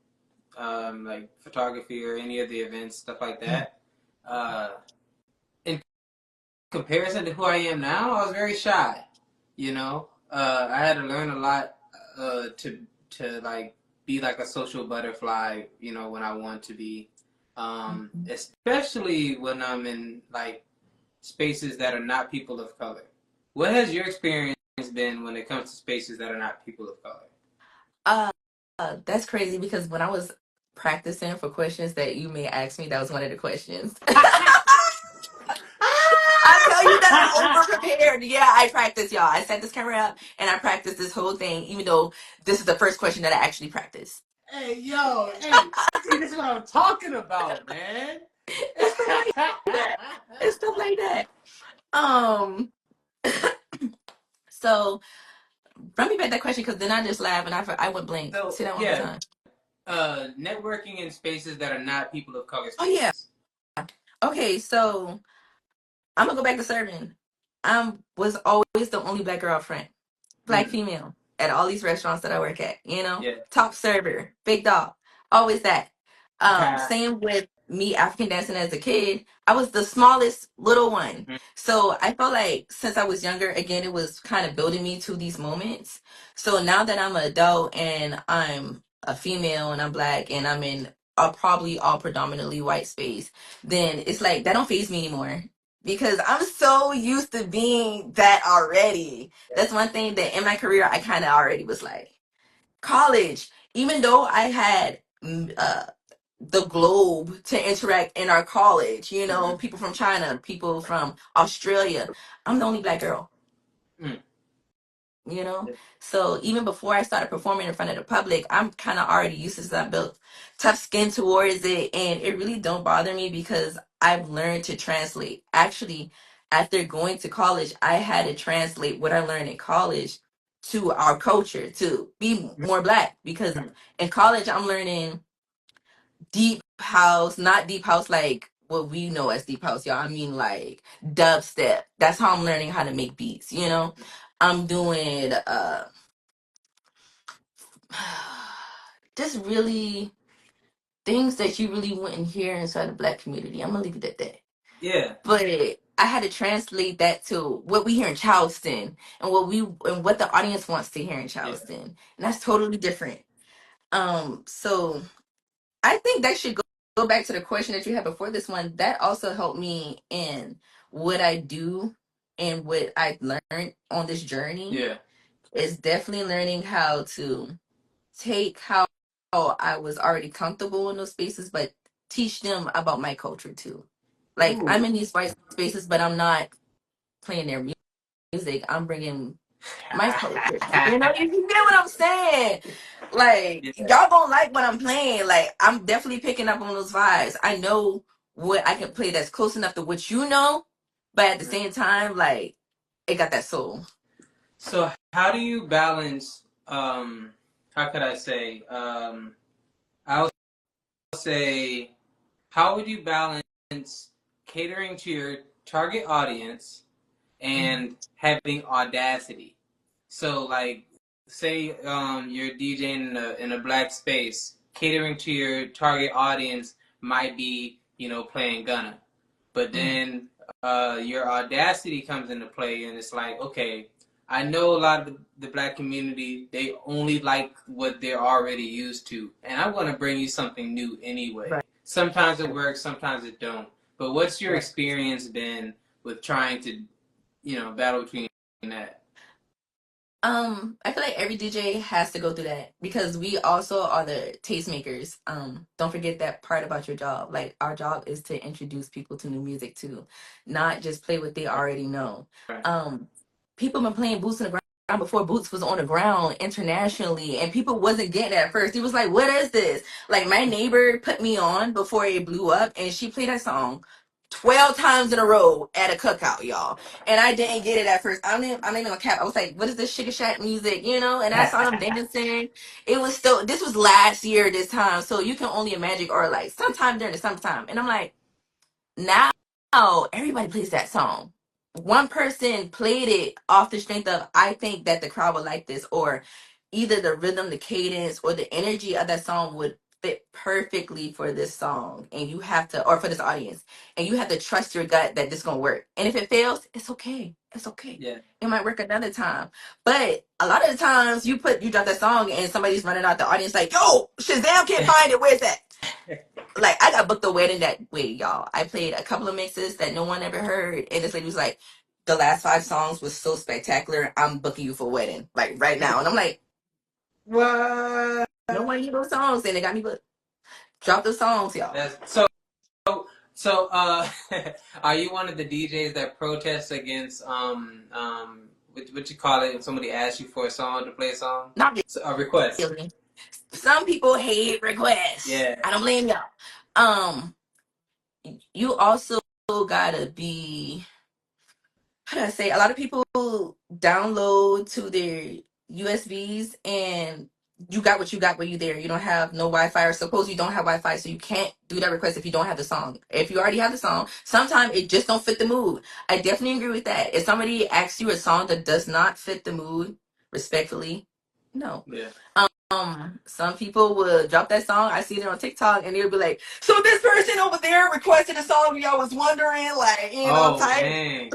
like photography or any of the events, stuff like that. Uh, in comparison to who I am now, I was very shy. I had to learn a lot to like be like a social butterfly. When I want to be, especially when I'm in like spaces that are not people of color. What has your experience been when it comes to spaces that are not people of color? Uh, that's crazy because when I was practicing for questions that you may ask me, that was one of the questions. I tell you that I'm over prepared. Yeah, I practiced, y'all. I set this camera up and I practiced this whole thing, even though this is the first question that I actually practiced. Hey, yo, hey, see, this is what I'm talking about, man. It's stuff like that. It's stuff like that. Um, so run me back that question because then I just laughed and I went blank. So Say that one more yeah, time. networking in spaces that are not people of color Oh yeah. spaces. Okay, so I'm gonna go back to serving. I was always the only black girl up front, black Mm, female at all these restaurants that I work at. yeah. Top server, big dog, always that. Okay. Same with me African dancing as a kid. I was the smallest little one. Mm, So I felt like since I was younger, again, it was kind of building me to these moments. So now that I'm an adult and I'm a female and I'm black and I'm in a probably all predominantly white space, then it's like that don't phase me anymore because I'm so used to being that already. That's one thing that in my career I kind of already was like. College, even though I had the globe to interact in our college, mm, people from China, people from Australia, I'm the only black girl. mm, you know yeah. so even before I started performing in front of the public, I'm kind of already used to that. Built tough skin towards it, and it really don't bother me because I've learned to translate. Actually, after going to college, I had to translate what I learned in college to our culture to be more black because Mm, in college I'm learning deep house, not deep house like what we know as deep house, y'all. I mean like dubstep. That's how I'm learning how to make beats. I'm doing just really things that you really wouldn't hear inside the black community. I'm gonna leave it at that. yeah. But I had to translate that to what we hear in Charleston and what the audience wants to hear in Yeah. Charleston. And that's totally different. So I think that should go back to the question that you had before this one. That also helped me in what I do and what I learned on this journey. Yeah. Is definitely learning how to take how I was already comfortable in those spaces, but teach them about my culture too. Like I'm Ooh. in these white spaces, but I'm not playing their music. I'm bringing my culture. You get what I'm saying? Like Yeah. y'all gonna like what I'm playing. Like I'm definitely picking up on those vibes. I know what I can play that's close enough to what you know, but at the Mm. same time, like it got that soul. So how do you balance? How could I say? I'll say, how would you balance catering to your target audience Mhm. and having audacity? So, like, say you're DJing in a black space, catering to your target audience might be, playing Gunna. But Mhm. then your audacity comes into play, and it's like, okay, I know a lot of the black community, they only like what they're already used to, and I want to bring you something new anyway. Right. Sometimes it works, sometimes it don't. But what's your Right. experience been with trying to, battle between that? I feel like every DJ has to go through that because we also are the tastemakers. Don't forget that part about your job. Like our job is to introduce people to new music too, not just play what they already know. Right. Um, People been playing Boots on the Ground before Boots was on the ground internationally, and people wasn't getting it at first. He was like, "What is this?" Like my neighbor put me on before it blew up, and she played that song 12 times in a row at a cookout, y'all. And I didn't get it at first. I'm not even gonna cap. I was like, what is this Sugar Shack music? And I saw them dancing. It was still, this was last year this time. So you can only imagine, or like sometime during the summertime. And I'm like, now everybody plays that song. One person played it off the strength of, I think that the crowd would like this, or either the rhythm, the cadence, or the energy of that song would fit perfectly for this song, and you have to, or for this audience, and you have to trust your gut that this gonna work. And if it fails, it's okay. It's okay. Yeah. It might work another time. But a lot of the times you drop that song and somebody's running out the audience like, yo, Shazam can't find it. Where's that? Like, I got booked a wedding that way, y'all. I played a couple of mixes that no one ever heard, and this lady was like, the last 5 songs was so spectacular. I'm booking you for a wedding, like right now. And I'm like, What? no one hear those songs, and they got me booked. Drop the songs, y'all. That's so. So, are you one of the DJs that protests against what you call it if somebody asks you for a song to play a song, Not a request? really. Some people hate requests. Yeah. I don't blame y'all. Um, you also gotta be, how do I say? A lot of people download to their USBs, and you got what you got when you there. You don't have no Wi-Fi, or suppose you don't have Wi-Fi, so you can't do that request if you don't have the song. If you already have the song, sometimes it just don't fit the mood. I definitely agree with that. If somebody asks you a song that does not fit the mood, respectfully, no. Yeah. Some people would drop that song. I see it on TikTok, and they'll be like, "So this person over there requested a song. Y'all was wondering, like, Oh type." dang.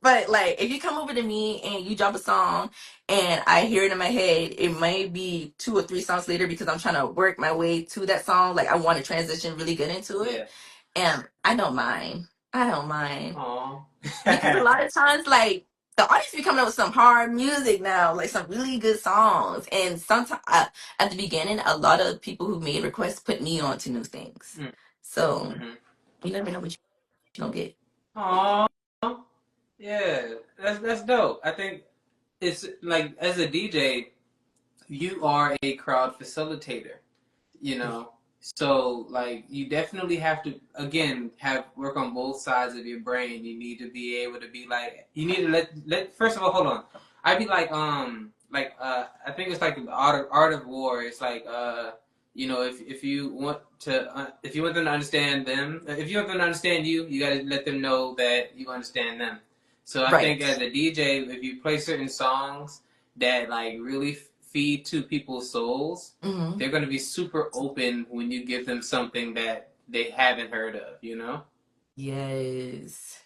But like, if you come over to me and you drop a song and I hear it in my head, it might be 2 or 3 songs later because I'm trying to work my way to that song. Like, I want to transition really good into Yeah. it, and I don't mind. I don't mind Aw. because a lot of times, like, the artists be coming up with some hard music now, like some really good songs, and sometimes at the beginning, a lot of people who made requests put me on to new things. So Mm-hmm. you never know what you don't get. Aw. Yeah. That's dope. I think it's like as a DJ, you are a crowd facilitator. So like you definitely have to again have work on both sides of your brain. You need to be able to be like you need to let first of all hold on. I'd be I think it's like the art of war. It's like if you want to if you want them to understand them, if you want them to understand you, you got to let them know that you understand them. So I think Right. as a DJ, if you play certain songs that like really feed to people's souls, Hmm. they're going to be super open when you give them something that they haven't heard of. Yes.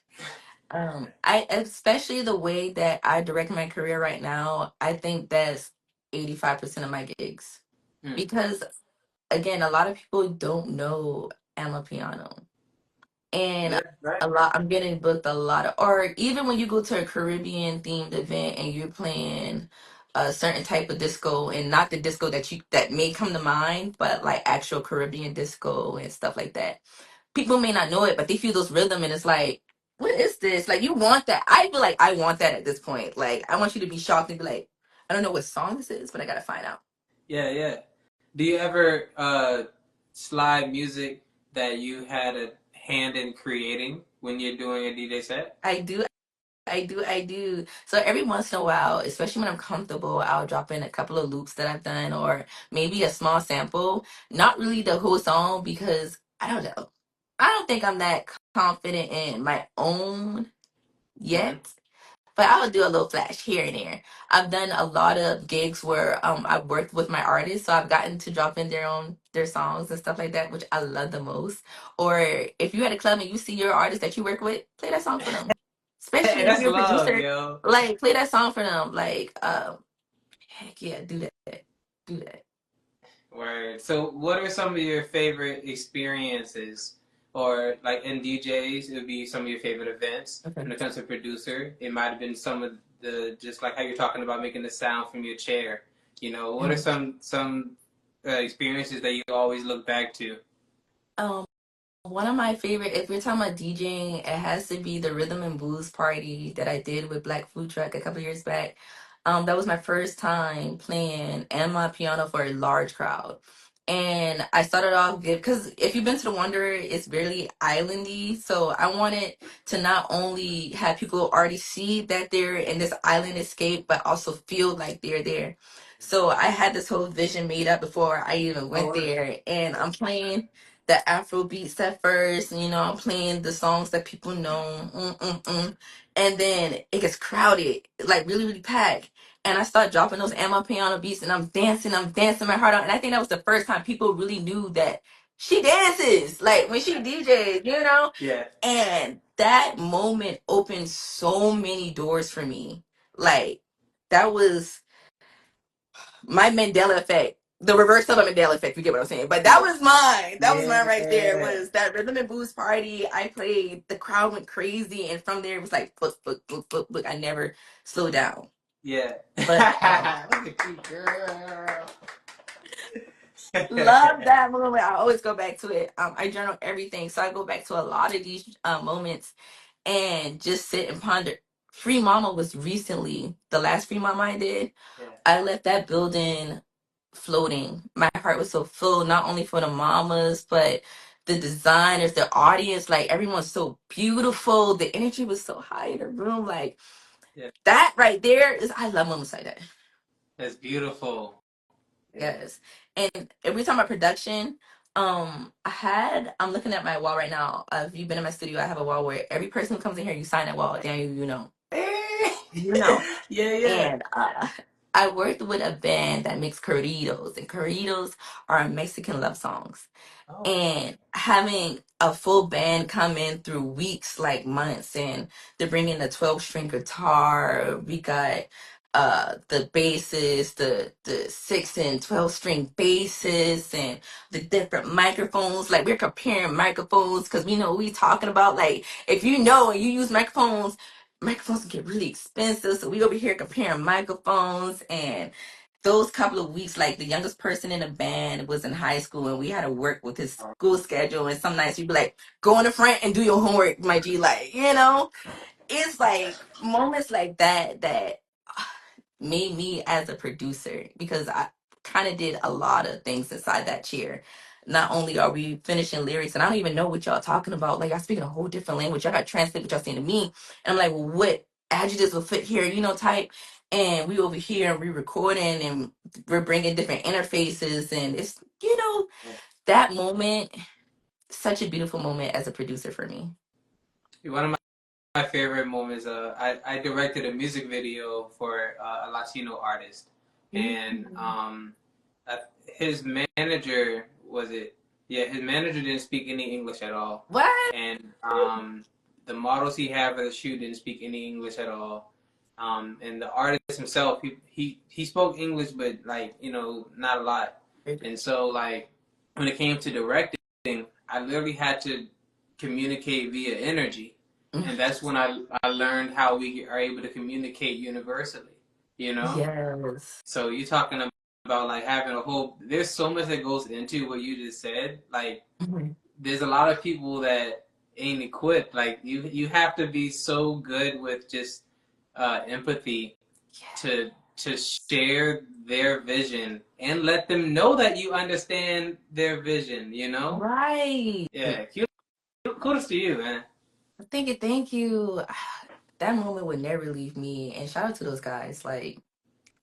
I, especially the way that I direct my career right now, I think that's 85% of my gigs. Mm. Because again, a lot of people don't know Amapiano. And Yeah, right. I'm getting booked a lot of, or even when you go to a Caribbean themed event and you're playing a certain type of disco, and not the disco that may come to mind, but like actual Caribbean disco and stuff like that. People may not know it, but they feel those rhythm, and it's like, what is this? Like, you want that? I feel like I want that at this point. Like, I want you to be shocked and be like, I don't know what song this is, but I gotta find out. Yeah, yeah. Do you ever slide music that you had a hand in creating when you're doing a DJ set? I do, I do. So every once in a while, especially when I'm comfortable, I'll drop in a couple of loops that I've done, or maybe a small sample. Not really the whole song because I don't know. I don't think I'm that confident in my own Mm-hmm. yet. But I would do a little flash here and there. I've done a lot of gigs where I've worked with my artists, so I've gotten to drop in their songs and stuff like that, which I love the most. Or if you had a club and you see your artist that you work with, play that song for them. Hey, Especially if that's you're a love, producer, yo. like play that song for them. Like, heck yeah, do that, do that. Word. So, what are some of your favorite experiences, or like in DJs, it would be some of your favorite events. Okay. When it comes to producer, it might have been some of the just like how you're talking about making the sound from your chair. What are Mhm. some experiences that you always look back to? Um, One of my favorite, if we're talking about DJing, it has to be the Rhythm and Blues party that I did with Black Food Truck a couple years back. That was my first time playing and my piano for a large crowd. And I started off good because if you've been to the Wanderer, it's really islandy. So I wanted to not only have people already see that they're in this island escape, but also feel like they're there. So I had this whole vision made up before I even Oh, went word. there. And I'm playing the Afro beats at first, I'm playing the songs that people know, and then it gets crowded, like really, really packed. and I start dropping those Ama piano beats, and I'm dancing my heart out. And I think that was the first time people really knew that she dances, like when she DJs, you know? Yeah. And that moment opened so many doors for me. Like, that was my Mandela effect. The reverse of a Mandela effect, you get what I'm saying. But that was mine. That was mine right there. Yeah. Was that rhythm and blues party I played. The crowd went crazy. And from there, it was like, look. I never slowed down. Yeah. But Look at you, girl. love that moment. I always go back to it. I journal everything. So I go back to a lot of these moments and just sit and ponder. Free Mama was recently the last Free Mama I did. Yeah. I left that building floating. My heart was so full, not only for the mamas, but the designers, the audience. Like, everyone's so beautiful. The energy was so high in the room. Like, Yeah. that right there is, I love moments like that. That's beautiful. Yeah. Yes. And if we talk about production, I'm looking at my wall right now. If you've been in my studio, I have a wall where every person who comes in here, you sign that wall. Daniel, you know. You know. Yeah. And I worked with a band that makes corridos, and corridos are Mexican love songs. Oh. And having a full band come in through weeks, like months, and they're bringing a 12-string guitar. We got the basses, the 6 and 12-string basses, and the different microphones. Like, we're comparing microphones because we know what we talking about. Like, if you know and you use microphones can get really expensive. So we over here comparing microphones. And those couple of weeks, like, the youngest person in the band was in high school, and we had to work with his school schedule. And some nights we'd be like, go in the front and do your homework, my G. Like, it's like moments like that made me as a producer, because I kind of did a lot of things inside that chair. Not only are we finishing lyrics, and I don't even know what y'all talking about. Like, I speak in a whole different language. Y'all got to translate what y'all saying to me. And I'm like, well, what adjectives will fit here, type. And we over here and we recording, and we're bringing different interfaces. And it's, that moment, such a beautiful moment as a producer for me. One of my favorite moments. I directed a music video for a Latino artist, and his manager was it? Yeah, his manager didn't speak any English at all. What? And the models he had for the shoot didn't speak any English at all. And the artist himself, he spoke English, but like not a lot. And so like when it came to directing, I literally had to communicate via energy. And that's when I learned how we are able to communicate universally, Yes. So you're talking about like having a whole, there's so much that goes into what you just said. Like there's a lot of people that ain't equipped. Like you have to be so good with just empathy to share their vision and let them know that you understand their vision, Right. Yeah, kudos to you, man. Thank you. That moment would never leave me. And shout out to those guys. Like,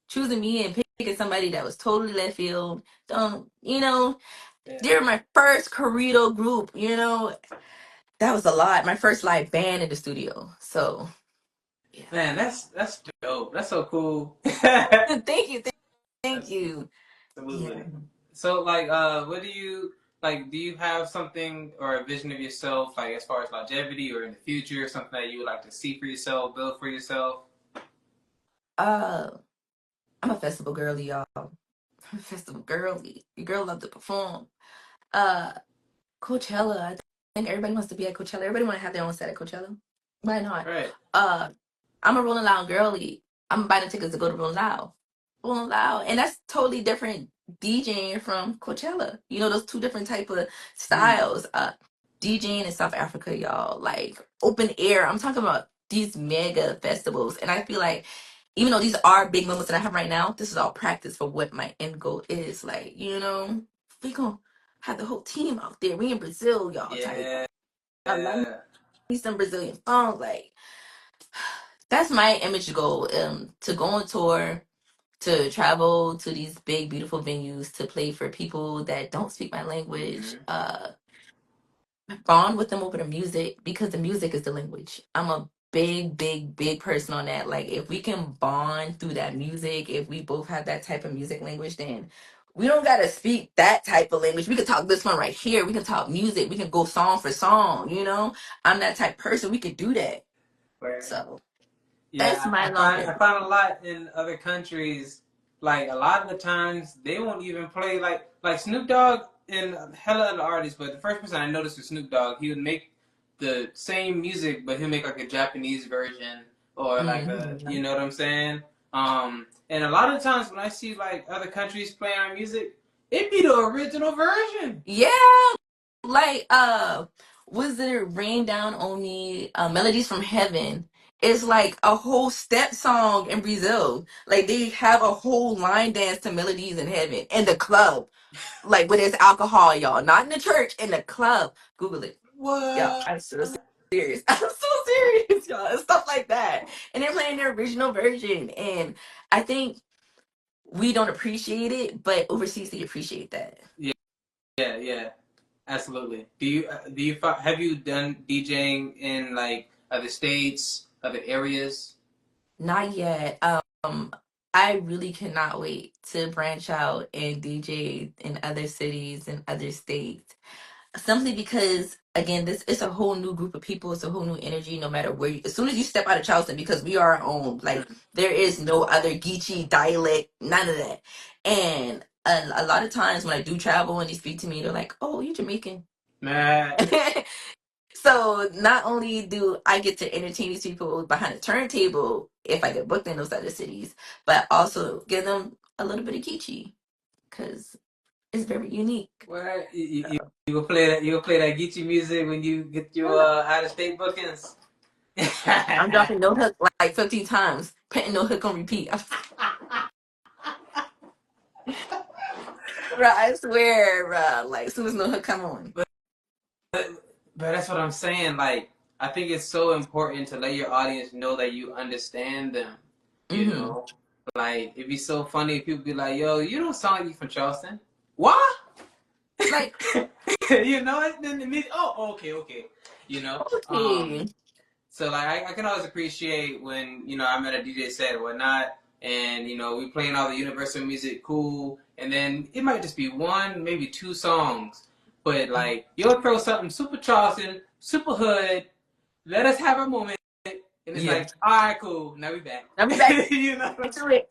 choosing me and picking somebody that was totally left field. They're my first corrido group, That was a lot. My first live band in the studio. So, yeah. Man, that's dope. That's so cool. Thank you. Thank you. Absolutely. Yeah. So, like, what do you like? Do you have something or a vision of yourself, like as far as longevity or in the future, something that you would like to see for yourself, build for yourself? I'm a festival girly, y'all. I'm a festival girly. Your girl love to perform. Uh, Coachella. I think everybody wants to be at Coachella. Everybody want to have their own set at Coachella. Why not? Right. I'm a Rolling Loud girly. I'm buying the tickets to go to Rolling Loud. Rolling Loud. And that's totally different DJing from Coachella. Those two different type of styles. DJing in South Africa, y'all. Like, open air. I'm talking about these mega festivals. And I feel like, even though these are big moments that I have right now, this is all practice for what my end goal is. Like, we gonna have the whole team out there. We in Brazil, y'all. Yeah. I love me some Brazilian songs. Like, that's my image goal. To go on tour, to travel to these big, beautiful venues, to play for people that don't speak my language. Bond with them over the music, because the music is the language. I'm a big person on that. Like if we can bond through that music, if we both have that type of music language, then we don't gotta speak that type of language. We can talk this one right here. We can talk music. We can go song for song. I'm that type of person. We could do that. Where So that's Yeah, my long I answer. find a lot in other countries, like a lot of the times they won't even play like Snoop Dogg and hella other artists. But the first person I noticed was Snoop Dogg. He would make the same music, but he'll make like a Japanese version or like a, you Hmm. know what I'm saying? And a lot of times when I see like other countries playing our music, it be the original version. Yeah, like was it Rain Down on Me, Melodies from Heaven? It's like a whole step song in Brazil. Like they have a whole line dance to Melodies in Heaven in the club. Like where there's alcohol, y'all. Not in the church, in the club. Google it. Yeah, What? I'm so serious. I'm so serious, y'all. And stuff like that. And they're playing their original version. And I think we don't appreciate it, but overseas they appreciate that. Yeah, yeah. Absolutely. Have you done DJing in like other states, other areas? Not yet. I really cannot wait to branch out and DJ in other cities and other states. Simply because, again, this it's a whole new group of people. It's a whole new energy. No matter where, as soon as you step out of Charleston, because we are our own. Like there is no other Geechee dialect, none of that. And a lot of times when I do travel and they speak to me, they're like, "Oh, you Jamaican." Man, So not only do I get to entertain these people behind the turntable if I get booked in those other cities, but also give them a little bit of Geechee because it's very unique. what you gonna play that? You gonna play that Geechee music when you get your out of state bookings? I'm dropping no hook like 15 times, putting no hook on repeat. Bruh, I swear, bruh, like as soon as no hook come on. But that's what I'm saying. Like, I think it's so important to let your audience know that you understand them. You Hmm. know, like it'd be so funny if people be like, "Yo, you don't sound like you from Charleston." What? Like, You know it? Then oh, okay, okay. You know, okay. so like I can always appreciate when I'm at a DJ set or whatnot, and we playing all the universal music, cool, and then it might just be one, maybe two songs, but like you'll throw something super Charleston, super hood, let us have a moment, and it's Yeah. like, all right, cool, now we back. I'll be back You know? to it.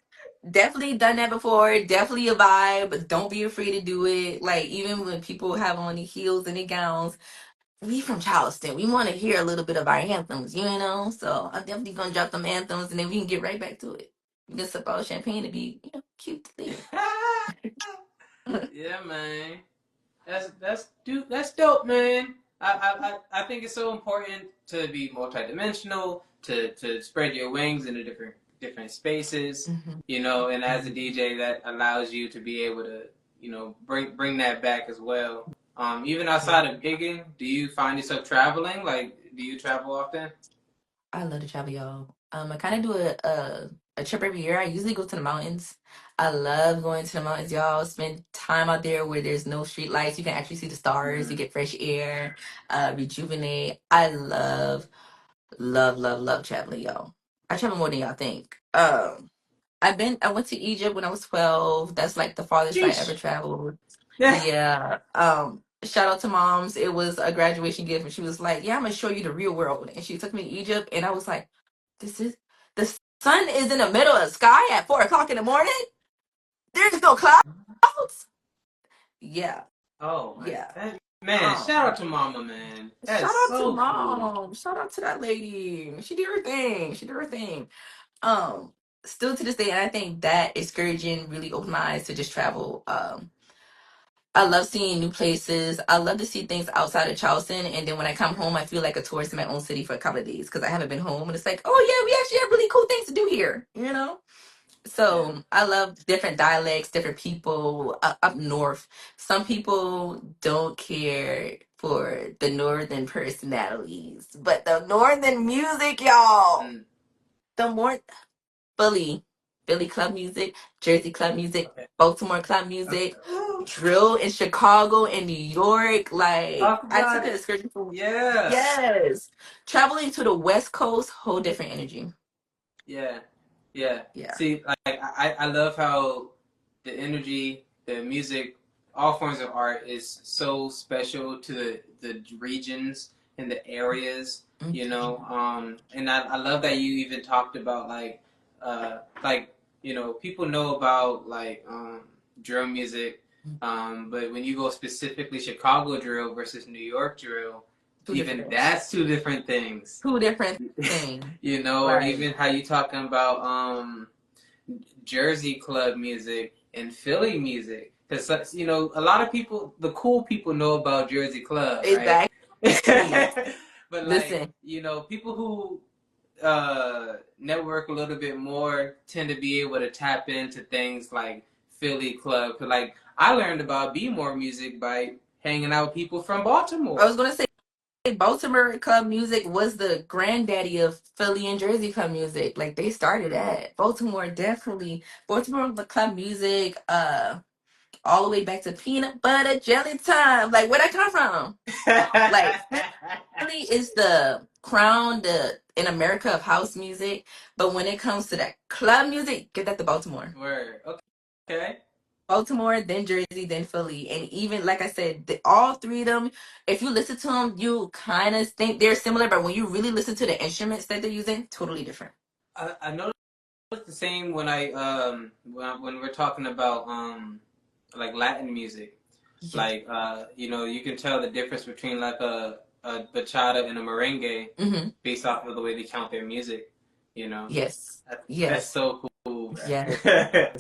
Definitely done that before. Definitely a vibe, but don't be afraid to do it. Like even when people have on the heels and the gowns, we from Charleston. We want to hear a little bit of our anthems, So I'm definitely gonna drop them anthems, and then we can get right back to it. We can sip out champagne to be, cute to leave. Yeah, man. That's dope, man. I think it's so important to be multidimensional, to spread your wings into different spaces, Hmm. and as a DJ that allows you to be able to, bring that back as well. Even outside of gigging, do you find yourself traveling? Like, do you travel often? I love to travel, y'all. I kind of do a trip every year. I usually go to the mountains. I love going to the mountains, y'all. Spend time out there where there's no street lights. You can actually see the stars. You Mm. get fresh air, rejuvenate. I love traveling, y'all. I travel more than y'all think. I went to Egypt when I was 12. That's like the farthest I ever Sheesh. traveled. Yeah. Yeah. Shout out to moms. It was a graduation gift and she was like, "Yeah, I'm gonna show you the real world." And she took me to Egypt and I was like, "This is the sun is in the middle of the sky at 4 o'clock in the morning? There's no clouds." Yeah, Oh my, yeah. man! Shout out to Mama, man. That Shout is out to so cool. mom. Shout out to that lady. She did her thing. She did her thing. Um, Still to this day, and I think that excursion really opened my eyes to just travel. I love seeing new places. I love to see things outside of Charleston, and then when I come home, I feel like a tourist in my own city for a couple of days because I haven't been home, and it's like, oh yeah, we actually have really cool things to do here. Yeah. So I love different dialects, different people up north. Some people don't care for the northern personalities, but the northern music, y'all. Mm, The more Philly, Philly club music, Jersey club music, okay. Baltimore club Okay. music. drill in Chicago and New York. Like Talk I about took an it. excursion for Yeah. yes, traveling to the West Coast, whole different energy. Yeah. Yeah. Yeah, See, like I love how the energy, the music, all forms of art is so special to the regions and the areas, you hmm know. And I love that you even talked about like people know about like drill music, but when you go specifically Chicago drill versus New York drill, two different even things. that's two different things. Two different things. You know, or Right. even how you talking about Jersey club music and Philly music, because a lot of people, the cool people, know about Jersey club, right? Exactly. But like Listen, people who network a little bit more tend to be able to tap into things like Philly club. 'Cause, like I learned about B more music by hanging out with people from I was Baltimore. gonna say Baltimore club music was the granddaddy of Philly and Jersey club music. Like they started at Baltimore, definitely. Baltimore club music, all the way back to peanut butter jelly time. Like where that come from? Like Philly is the crown the in America of house music, but when it comes to that club music, get that to Baltimore. Word. Okay. Baltimore, then Jersey, then Philly, and even like I said, all three of them. If you listen to them, you kind of think they're similar, but when you really listen to the instruments that they're using, totally different. I noticed the same when when we're talking about like Latin music. Yeah. Like you can tell the difference between like a bachata and a merengue Mm-hmm. based off of the way they count their music. Yes. That's Yes. so cool, Yes. right?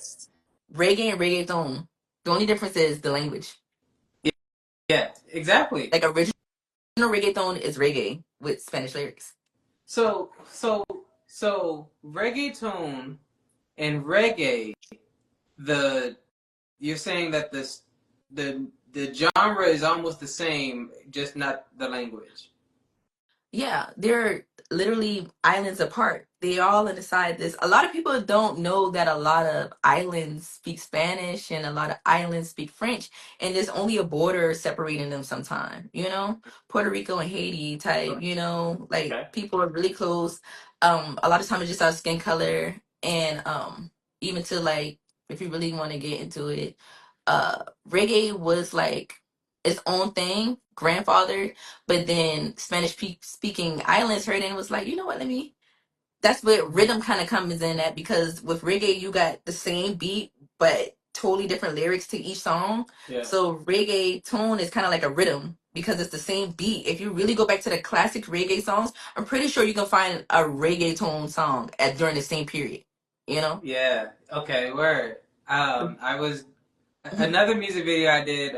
Reggae and reggaeton. The only difference is the language. Yeah, exactly. Like original reggaeton is reggae with Spanish lyrics. So so so reggaeton and reggae, the you're saying that the genre is almost the same, just not the language. Yeah, they're literally islands apart. They all on the side. This a lot of people don't know that a lot of islands speak Spanish and a lot of islands speak French, and there's only a border separating them. Sometime, Puerto Rico and Haiti type. Like Okay. people are really close. A lot of time it's just our skin color, and even to like if you really want to get into it, reggae was like its own thing, grandfather, but then Spanish speaking islands heard it and was like, you know what, let me. That's where rhythm kind of comes in at because with reggae, you got the same beat, but totally different lyrics to each song. Yeah. So reggae tone is kind of like a rhythm because it's the same beat. If you really go back to the classic reggae songs, I'm pretty sure you can find a reggae tone song during the same period, you know? Yeah. Okay. Word. I was Mhm. another music video I did.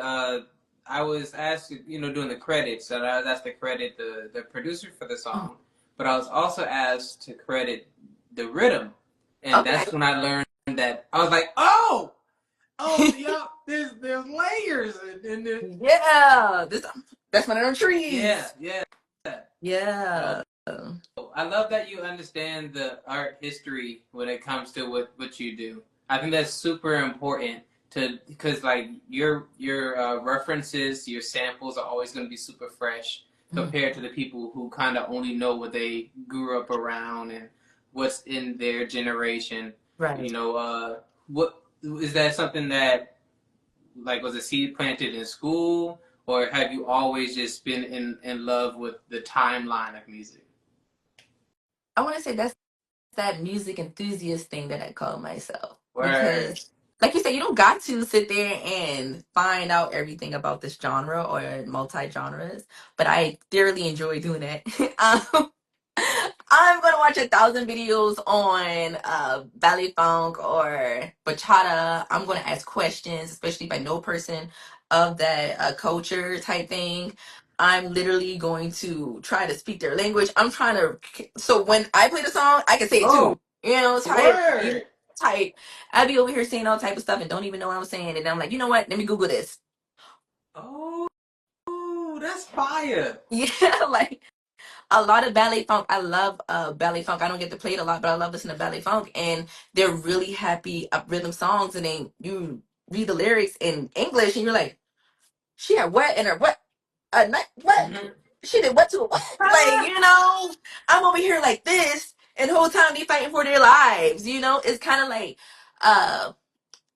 I was asked, doing the credits, and I was asked to credit the producer for the Mhm. song, but I was also asked to credit the rhythm, and Okay. that's when I learned that I was like, oh, yeah, there's layers in this. Yeah, that's one of them Yeah, trees. yeah. Yeah. I love that you understand the art history when it comes to what you do. I think that's super important to because like your references, your samples are always going to be super fresh Mhm. compared to the people who kind of only know what they grew up around and what's in their generation. Right. What is that something that like was a seed planted in school, or have you always just been in love with the timeline of music? I want to say that's that music enthusiast thing that I call myself Word. because like you said, you don't got to sit there and find out everything about this genre or multi genres, but I thoroughly enjoy doing that. um, I'm gonna watch 1,000 videos on ballet funk or bachata. I'm gonna ask questions, especially if I know a person of that culture type thing. I'm literally going to try to speak their language. I'm trying to so when I play the song, I can say it Oh, too. Type word. type. I'd be over here saying all type of stuff and don't even know what I'm saying, and I'm like, you know what? Let me Google this. Oh, that's fire. Yeah, like a lot of ballet funk. I love ballet funk. I don't get to play it a lot, but I love listening to ballet funk, and they're really happy up rhythm songs. And then you read the lyrics in English, and you're like, she had what in her what a night what Mm-hmm. she did what to a what? Like, I'm over here like this, and the whole time they fighting for their lives. It's kind of like uh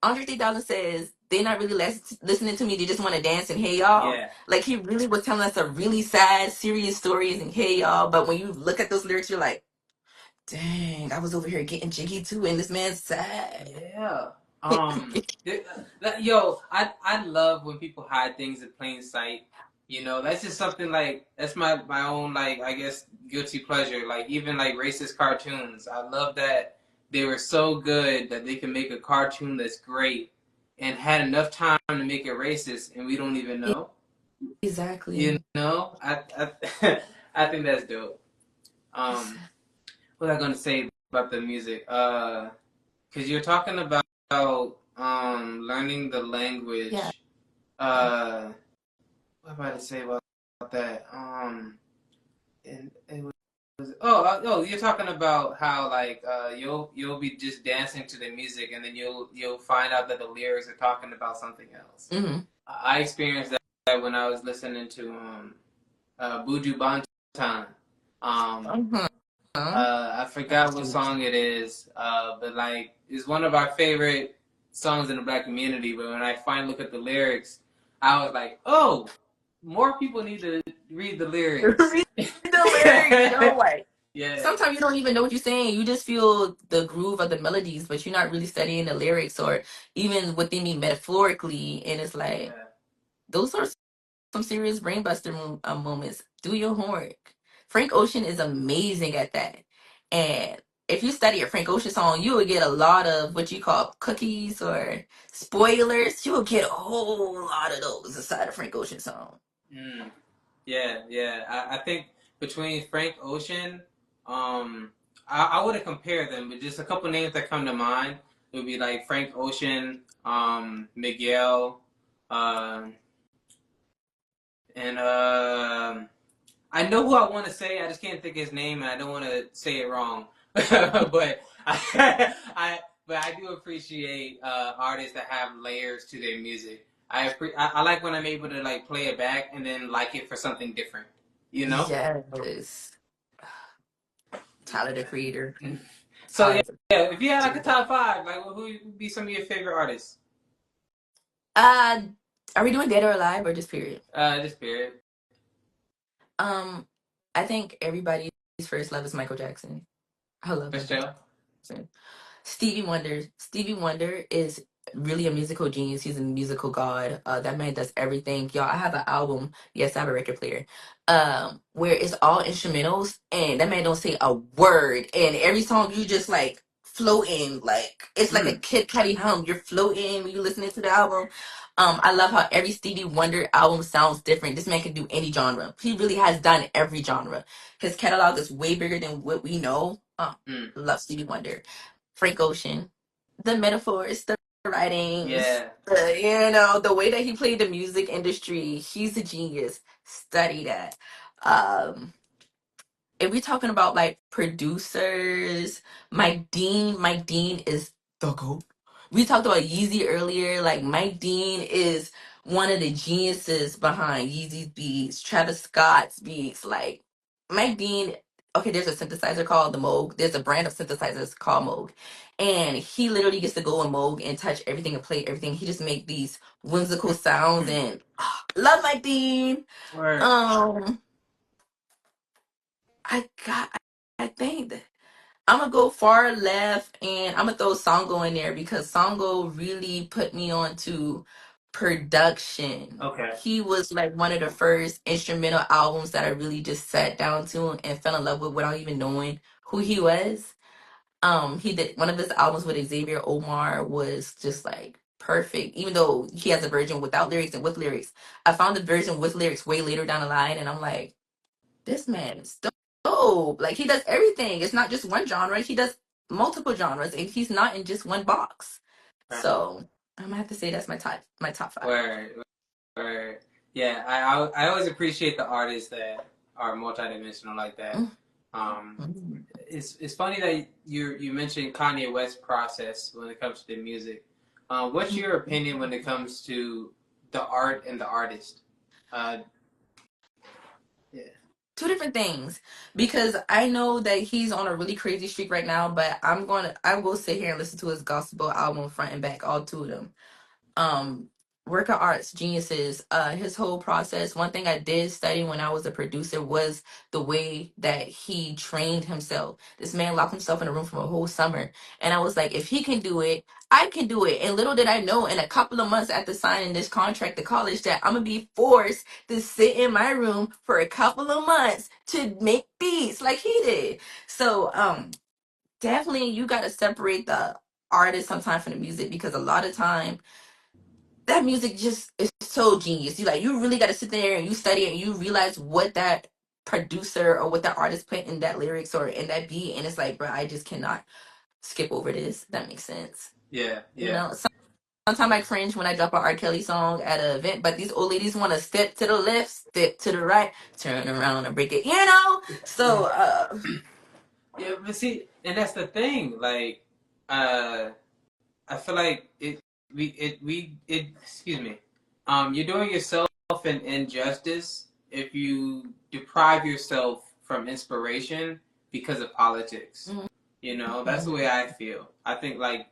Andre 3000 says they're not really listening to me. They just want to dance and hey y'all. Yeah. Like he really was telling us a really sad, serious stories and hey y'all. But when you look at those lyrics, you're like, dang, I was over here getting jiggy too, and this man's sad. Yeah. Yo, I love when people hide things in plain sight. That's just something like that's my own like I guess guilty pleasure. Like even like racist cartoons. I love that they were so good that they can make a cartoon that's great and had enough time to make it racist and we don't even know. Exactly. I I think that's dope. What was I gonna say about the music? Because you're talking about learning the Yeah. language. What am I to say about that? And it was you're talking about how like you'll be just dancing to the music and then you'll find out that the lyrics are talking about something else. Mm-hmm. I experienced that when I was listening to Buju Banton. Uh-huh. I forgot what song it is, but like it's one of our favorite songs in the black community. But when I finally look at the lyrics, I was like, oh, more people need to read the lyrics. Read the lyrics, like Yeah. sometimes you don't even know what you're saying. You just feel the groove of the melodies, but you're not really studying the lyrics or even what they mean metaphorically. And it's like Yeah. those are some serious brainbuster moments. Do your homework. Frank Ocean is amazing at that. And if you study a Frank Ocean song, you will get a lot of what you call cookies or spoilers. You will get a whole lot of those inside a Frank Ocean song. Mm. Yeah. I think between Frank Ocean, I wouldn't compare them, but just a couple names that come to mind would be like Frank Ocean, Miguel, uh, and I know who I want to say. I just can't think of his name, and I don't want to say it wrong. but I do appreciate artists that have layers to their music. I like when I'm able to like play it back and then like it for something different. You know. Yes. Tyler the Creator. So yeah, Tyler. if you had like a top five, like who would be some of your favorite artists? Uh, are we doing dead or alive or just period? Just period. Um, I think everybody's first love is Michael Jackson. I love For Michael sure. Jackson. Stevie Wonder. Stevie Wonder is really a musical genius. He's a musical god. That man does everything. Y'all, I have an album. Yes, I have a record player. Where it's all instrumentals and that man don't say a word. And every song you just like floating, like it's like a Kid Cudi hum. You're floating when you listening to the album. I love how every Stevie Wonder album sounds different. This man can do any genre. He really has done every genre. His catalog is way bigger than what we know. Love Stevie Wonder. Frank Ocean, the metaphors, the writings, Yeah. the way that he played the music industry. He's a genius. Study that. If we're talking about like producers, Mike Dean is the GOAT. We talked about Yeezy earlier. Like Mike Dean is one of the geniuses behind Yeezy's beats, Travis Scott's beats. Like Mike Dean, okay, there's a synthesizer called the Moog. There's a brand of synthesizers called Moog. And he literally gets to go in Moog and touch everything and play everything. He just make these whimsical sounds and love Mike Dean. Word. Um I think that I'm gonna go far left and I'm gonna throw Songo in there because Songo really put me on to production. Okay. He was like one of the first instrumental albums that I really just sat down to and fell in love with without even knowing who he was. He did one of his albums with Xavier Omar was just like perfect, even though he has a version without lyrics and with lyrics. I found the version with lyrics way later down the line and I'm like, this man is dope. Like he does everything. It's not just one genre. He does multiple genres, and he's not in just one box. Right. So I'm gonna have to say that's my top five. Word. Yeah, I always appreciate the artists that are multidimensional like that. Mm-hmm. It's funny that you mentioned Kanye West's process when it comes to the music. What's your opinion when it comes to the art and the artist? Uh, yeah. Two different things, because I know that he's on a really crazy streak right now, but I will sit here and listen to his gospel album front and back, all two of them. um Work of arts geniuses. His whole process, one thing I did study when I was a producer was the way that he trained himself. This man locked himself in a room for a whole summer, and I was like, if he can do it, I can do it. And little did I know, in a couple of months after signing this contract to college, that I'm gonna be forced to sit in my room for a couple of months to make beats like he did. So definitely you got to separate the artist sometimes from the music, because a lot of time that music just is so genius. You really got to sit there and you study it and you realize what that producer or what that artist put in that lyrics or in that beat, and it's like, bro, I just cannot skip over this. That makes sense. Yeah, You yeah. know, sometimes I cringe when I drop an R. Kelly song at an event, but these old ladies want to step to the left, step to the right, turn around and break it. So Yeah, but see, and that's the thing. Like, uh, I feel like excuse me. You're doing yourself an injustice if you deprive yourself from inspiration because of politics. mhm, You know, that's the way mhm, I feel. I think like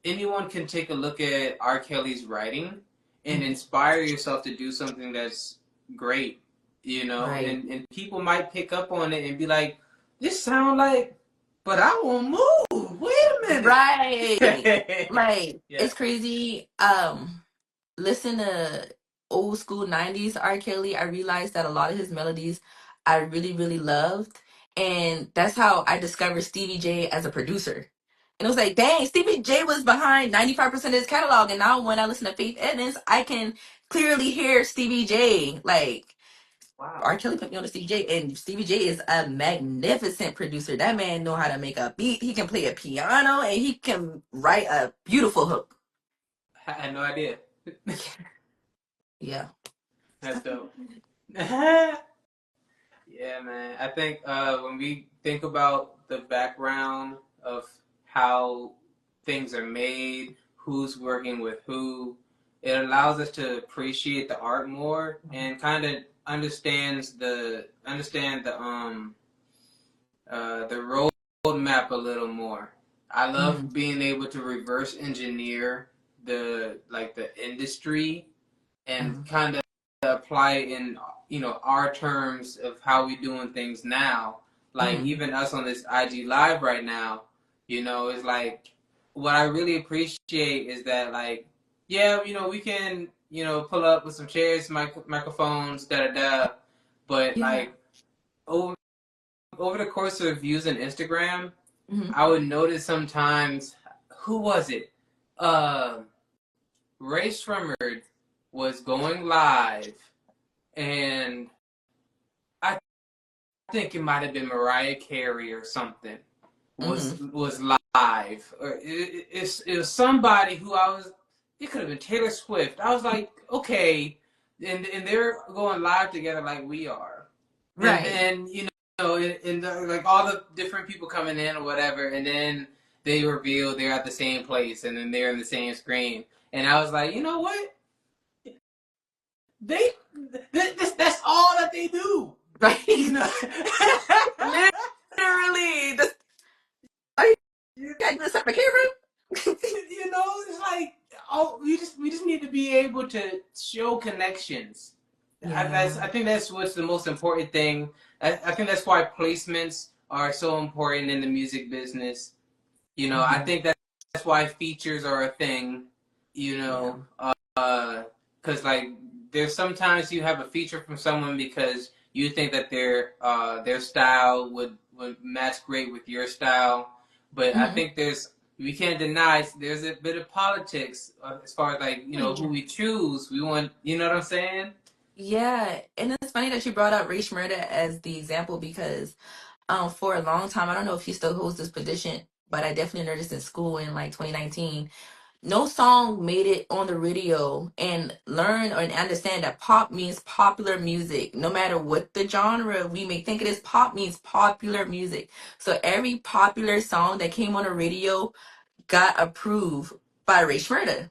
anyone can take a look at R. Kelly's writing and mhm. inspire yourself to do something that's great, you know, Right, and people might pick up on it and be like, this sound like, but I won't move. Wait a right. minute. Like Yeah. it's crazy. Listen to old school 90s R. Kelly, I realized that a lot of his melodies I really, really loved. And that's how I discovered Stevie J as a producer. And it was like, dang, Stevie J was behind 95% of his catalog. And now when I listen to Faith Evans, I can clearly hear Stevie J. Like, Wow. R. Kelly put me on to Stevie J, and Stevie J is a magnificent producer. That man know how to make a beat. He can play a piano, and he can write a beautiful hook. I had no idea. Yeah. That's dope. Yeah, man. I think when we think about the background of how things are made, who's working with who, it allows us to appreciate the art more and kind of understand the roadmap a little more. I Mm-hmm. love being able to reverse engineer the industry and kind of apply it in our terms of how we doing things now. Like Mm-hmm. even us on this IG live right now, it's like what I really appreciate is that like yeah, we can pull up with some chairs, microphones, da da da, but Yeah. like over over the course of using Instagram, Mm-hmm. I would notice sometimes who was it? Uh, Ray Shremmerd was going live, and I think it might have been Mariah Carey or something Mm-hmm. was live, or it was somebody who I was. It could have been Taylor Swift. I was like, okay, and they're going live together like we are, and Right. then like all the different people coming in or whatever, and then they reveal they're at the same place, and then they're in the same screen, and I was like, you know what? They that's all that they do. You Right. know. Literally. This, are you guys this up a camera? It's like we just need to be able to show connections. I Yeah. think that's what's the most important thing. I think that's why placements are so important in the music business. I Mm-hmm. think that's why features are a thing. Yeah. Because like there's sometimes you have a feature from someone because you think that their style would match great with your style, but I Mm-hmm. think we can't deny there's a bit of politics as far as like Oh, who yeah. we choose. We want, you know what I'm saying? Yeah. And it's funny that you brought up Ray Shmurda as the example, because for a long time, I don't know if he still holds this position, but I definitely noticed in school in like 2019, no song made it on the radio, and learn and understand that pop means popular music. No matter what the genre we may think it is, pop means popular music. So every popular song that came on the radio got approved by Ray Schmurda.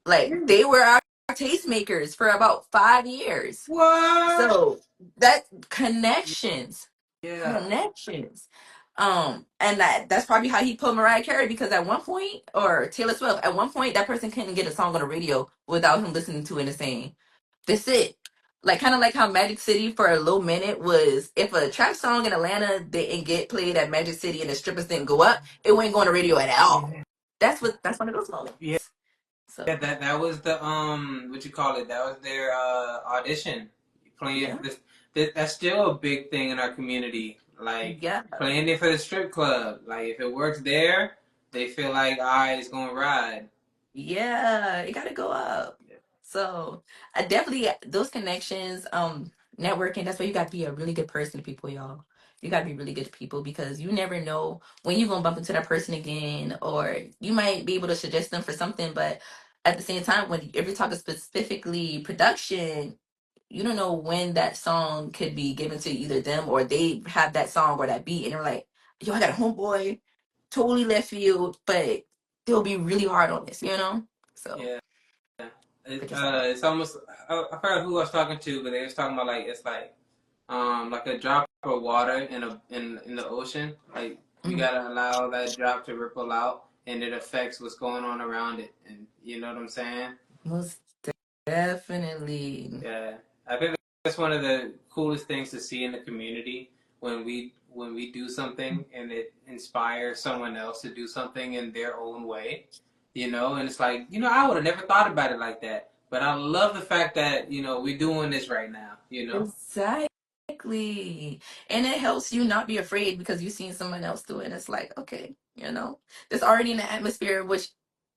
Like they were our tastemakers for about 5 years. What? So that connections, Yeah. connections. And that's probably how he put Mariah Carey, because at one point, or Taylor Swift, at one point that person couldn't get a song on the radio without him listening to it and saying, "That's it." Like kind of like how Magic City for a little minute was, if a trap song in Atlanta didn't get played at Magic City and the strippers didn't go up, it wouldn't go on the radio at all. That's one of those moments. Yeah. Yeah, So that was the what you call it? That was their audition. Playing yeah, that's still a big thing in our community. Like yeah. playing it for the strip club. Like if it works there, they feel like it's gonna ride. Yeah, it gotta go up. Yeah. So I definitely those connections, networking, that's why you gotta be a really good person to people, y'all. You gotta be really good to people, because you never know when you're gonna bump into that person again, or you might be able to suggest them for something, but at the same time, when if you're talking specifically production, you don't know when that song could be given to either them, or they have that song or that beat and they're like, yo, I got a homeboy, totally left field, but they'll be really hard on this, you know? So Yeah. pick your song. It's almost I forgot who I was talking to, but they was talking about like it's like a drop of water in the ocean. Like you Mhm. gotta allow that drop to ripple out, and it affects what's going on around it. And you know what I'm saying? Most definitely. Yeah, I think that's one of the coolest things to see in the community when we do something and it inspires someone else to do something in their own way. You know, and it's like I would have never thought about it like that, but I love the fact that we're doing this right now. You know. Exactly. And it helps you not be afraid because you've seen someone else do it. And it's like, okay, there's already in the atmosphere, which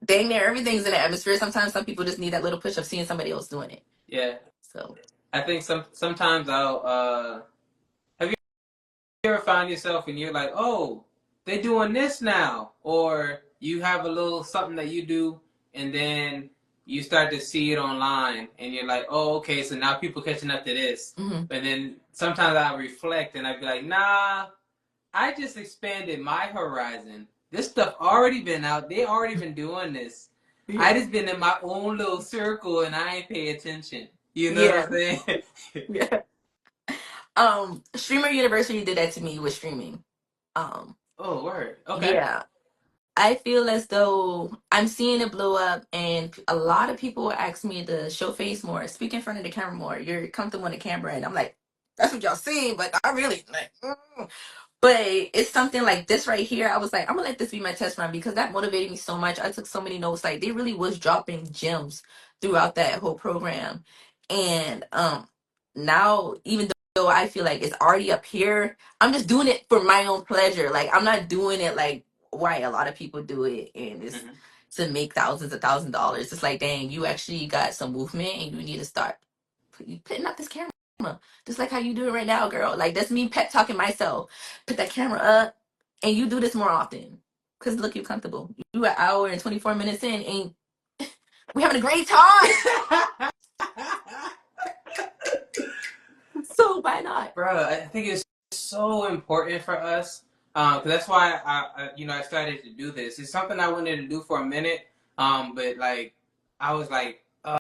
dang near everything's in the atmosphere. Sometimes some people just need that little push of seeing somebody else doing it. Yeah, So I think sometimes I'll have you ever find yourself and you're like, oh, they're doing this now, or you have a little something that you do, and then you start to see it online, and you're like, oh, okay, so now people catching up to this, mhm. and then sometimes I reflect and I be like, nah, I just expanded my horizon. This stuff already been out. They already been doing this. I Yeah. just been in my own little circle and I ain't pay attention. You know what Yeah. I'm saying? Yeah. Streamer University did that to me with streaming. Um, Oh, word. Okay. yeah. I feel as though I'm seeing it blow up, and a lot of people ask me to show face more, speak in front of the camera more. You're comfortable on the camera, and I'm like, that's what y'all see, but I really like. But it's something like this right here. I was like, I'm gonna let this be my test run, because that motivated me so much. I took so many notes. Like they really was dropping gems throughout that whole program, and now even though I feel like it's already up here, I'm just doing it for my own pleasure. Like I'm not doing it like why a lot of people do it, and it's Mm-hmm. to make thousands of $1,000. It's like, dang, you actually got some movement, and you need to start putting up this camera, just like how you do it right now, girl. Like that's me pep talking myself. Put that camera up, and you do this more often. Cause look, you're comfortable. You an hour and 24 minutes in, and we having a great time. So why not? Bro, I think it's so important for us because that's why I started to do this. It's something I wanted to do for a minute, but like I was like, I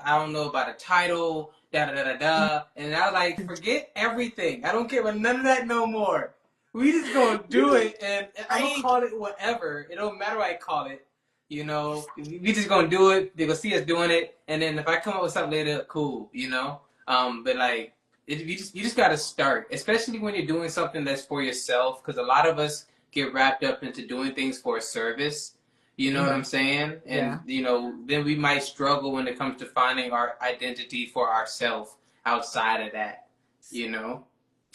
don't know about a title, da da da da da, and I was like, forget everything. I don't care about none of that no more. We just gonna do it, and I'm gonna Right? call it whatever. It don't matter what I call it. We just gonna do it. They're gonna see us doing it, and then if I come up with something later, cool. But like you just got to start, especially when you're doing something that's for yourself. Because a lot of us get wrapped up into doing things for a service. You know what I'm saying? And Yeah. then we might struggle when it comes to finding our identity for ourselves outside of that. You know,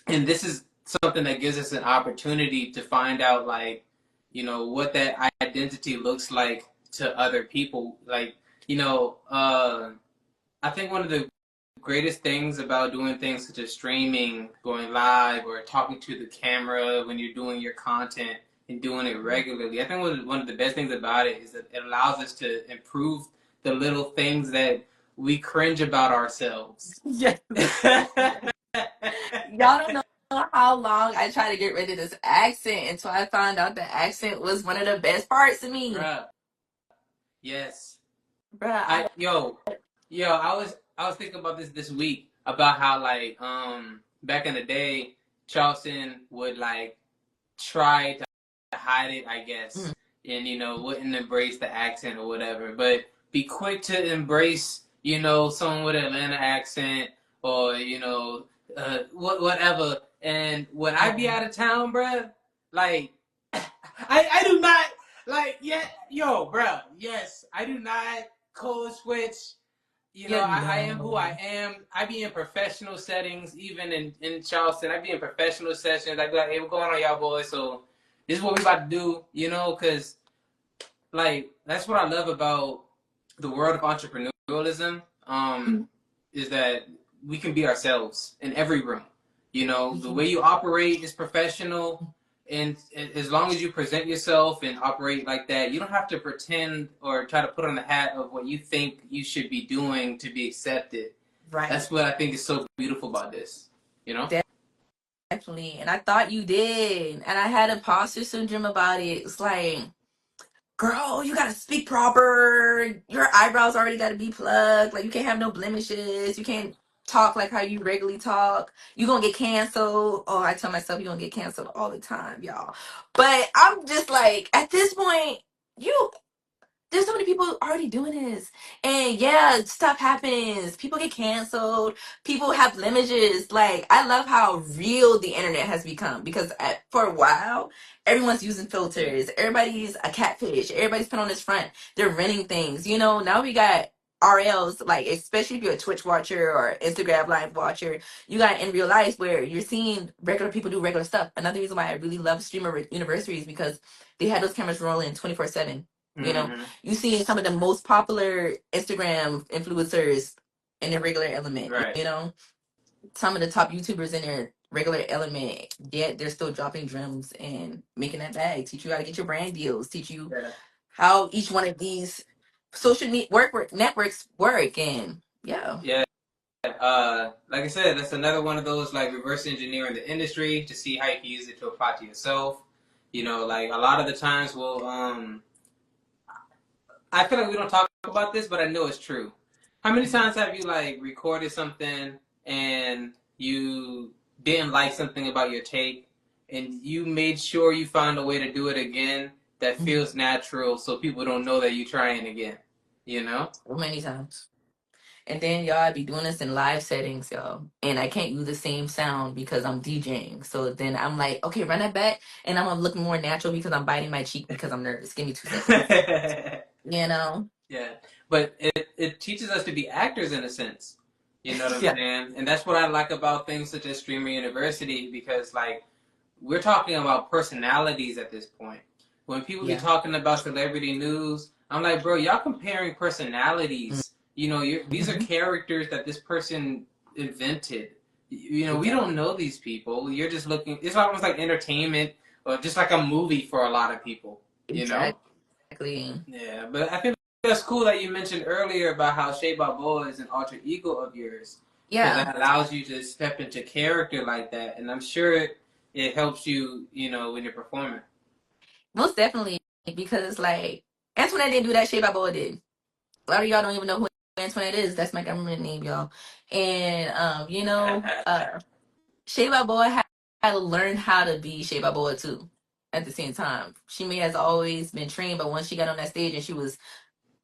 and this is something that gives us an opportunity to find out, like, what that identity looks like to other people. Like, I think one of the greatest things about doing things such as streaming, going live, or talking to the camera when you're doing your content and doing it regularly, I think one of the best things about it is that it allows us to improve the little things that we cringe about ourselves. Yes. Y'all don't know how long I tried to get rid of this accent until I found out the accent was one of the best parts of me. Bruh, Yes. Bruh. I was thinking about this week about how like back in the day Charleston would like try to hide it, I guess, and wouldn't embrace the accent or whatever, but be quick to embrace someone with an Atlanta accent or whatever. And when I be out of town, bruh, like I do not like bruh, yes, I do not code switch. I am who I am. I be in professional settings, even in Charleston. I be in professional sessions. I be like, hey, what's going on, y'all boys? So this is what we about to do, because like that's what I love about the world of entrepreneurialism. Is that we can be ourselves in every room. The way you operate is professional, and as long as you present yourself and operate like that, you don't have to pretend or try to put on the hat of what you think you should be doing to be accepted. Right. That's what I think is so beautiful about this. Definitely. And I thought you did. And I had imposter syndrome about it. It's like, girl, you gotta speak proper. Your eyebrows already gotta be plugged. Like, you can't have no blemishes. You can't talk like how you regularly talk. You gonna get canceled. Oh, I tell myself you gonna get canceled all the time, y'all. But I'm just like, at this point, you there's so many people already doing this. And yeah, stuff happens. People get canceled. People have blemishes. Like, I love how real the internet has become because for a while, everyone's using filters. Everybody's a catfish. Everybody's put on this front. They're renting things. Now we got RLs, like, especially if you're a Twitch watcher or Instagram live watcher, you got in real life where you're seeing regular people do regular stuff. Another reason why I really love Streamer University is because they had those cameras rolling 24/7. You see some of the most popular Instagram influencers in their regular element. Right. Some of the top YouTubers in their regular element, yet they're still dropping gems and making that bag. Teach you how to get your brand deals. Teach you how each one of these social networks work. And yeah. Like I said, that's another one of those like reverse engineering the industry to see how you can use it to apply to yourself. Like a lot of the times I feel like we don't talk about this, but I know it's true. How many times have you like recorded something and you didn't like something about your take, and you made sure you found a way to do it again that feels natural, so people don't know that you're trying again? Many times. And then y'all, I be doing this in live settings, y'all. And I can't use the same sound because I'm DJing. So then I'm like, okay, run that back. And I'm going to look more natural because I'm biting my cheek because I'm nervous. Give me 2 seconds. Yeah. But it teaches us to be actors in a sense. You know what I'm saying? And that's what I like about things such as Streamer University, because like we're talking about personalities at this point. When people be talking about celebrity news, I'm like, bro, y'all comparing personalities. These are characters that this person invented. We don't know these people. You're just looking. It's almost like entertainment, or just like a movie for a lot of people. Exactly. Yeah, but I think that's cool that you mentioned earlier about how Shae Balboa is an alter ego of yours. Yeah. Because that allows you to step into character like that, and I'm sure it helps you, when you're performing. Most definitely, because like Antoinette didn't do that. Shae Balboa did. A lot of y'all don't even know who Antoinette is. That's my government name, y'all. And Shae Balboa had to learn how to be Shae Balboa too. At the same time, she may has always been trained, but once she got on that stage and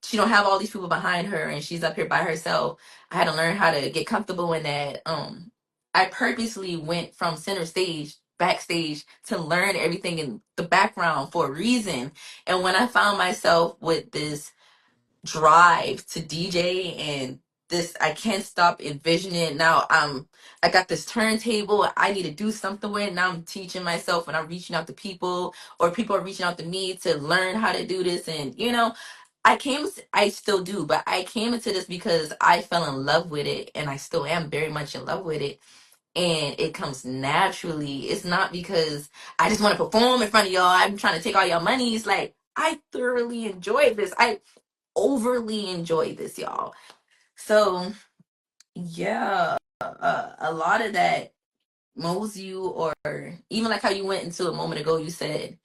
she don't have all these people behind her and she's up here by herself. I had to learn how to get comfortable in that. I purposely went from center stage backstage to learn everything in the background for a reason. And when I found myself with this drive to DJ and this, I can't stop envisioning. Now I got this turntable. I need to do something with it. Now I'm teaching myself and I'm reaching out to people, or people are reaching out to me to learn how to do this. And I still do, but I came into this because I fell in love with it, and I still am very much in love with it. And it comes naturally. It's not because I just want to perform in front of y'all. I'm trying to take all y'all money. It's like I thoroughly enjoy this. I overly enjoy this, y'all. So yeah, a lot of that molds you, or even like how you went into a moment ago. You said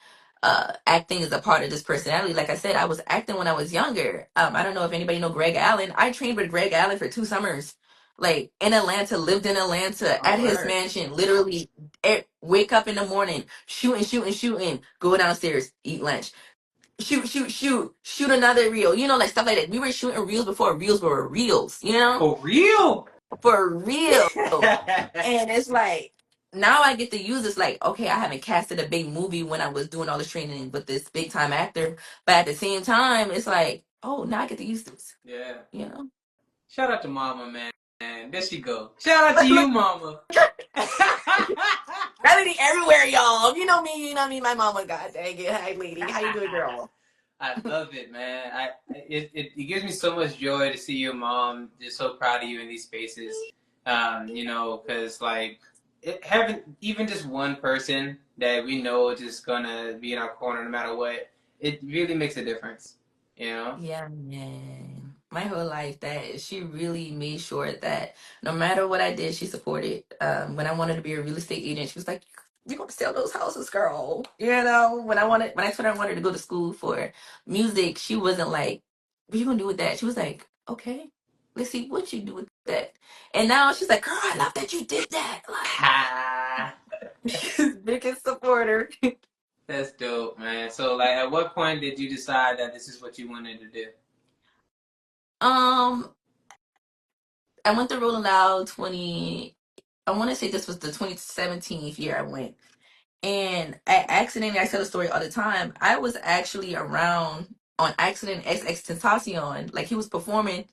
acting is a part of this personality. Like I said, I was acting when I was younger. I don't know if anybody know Greg Allen. I trained with Greg Allen for 2 summers, like in Atlanta, lived in Atlanta Oh, at his word. mansion. Literally, wake up in the morning, shooting, go downstairs, eat lunch, shoot another reel. You know, like stuff like that. We were shooting reels before reels were reels. You know, For real? for real. And it's like now I get to use this like, okay, I haven't casted a big movie when I was doing all this training with this big time actor. But at the same time, it's like, oh, now I get to use this. Yeah. You know? Shout out to Mama, man. There she go. Shout out to you, Mama. Melody everywhere, y'all. You know me, my mama, god dang it. Hi lady. How you doing, girl? I love it, man. It gives me so much joy to see your mom just so proud of you in these spaces. Because like having even just one person that we know is just gonna be in our corner no matter what, it really makes a difference. You know? Yeah, man. My whole life, that she really made sure that no matter what I did, she supported. When I wanted to be a real estate agent, she was like, "You're gonna sell those houses, girl." You know, when I told her I wanted to go to school for music, she wasn't like, "What you gonna do with that?" She was like, "Okay, let's see what you do with that." And now she's like, "Girl, I love that you did that." Ha! Like, she's biggest supporter. That's dope, man. So like, at what point did you decide that this is what you wanted to do? Um, I went to Rolling Loud 20. I want to say this was the 2017 year I went. And I tell the story all the time. I was actually around on accident X Tentacion. Like he was performing.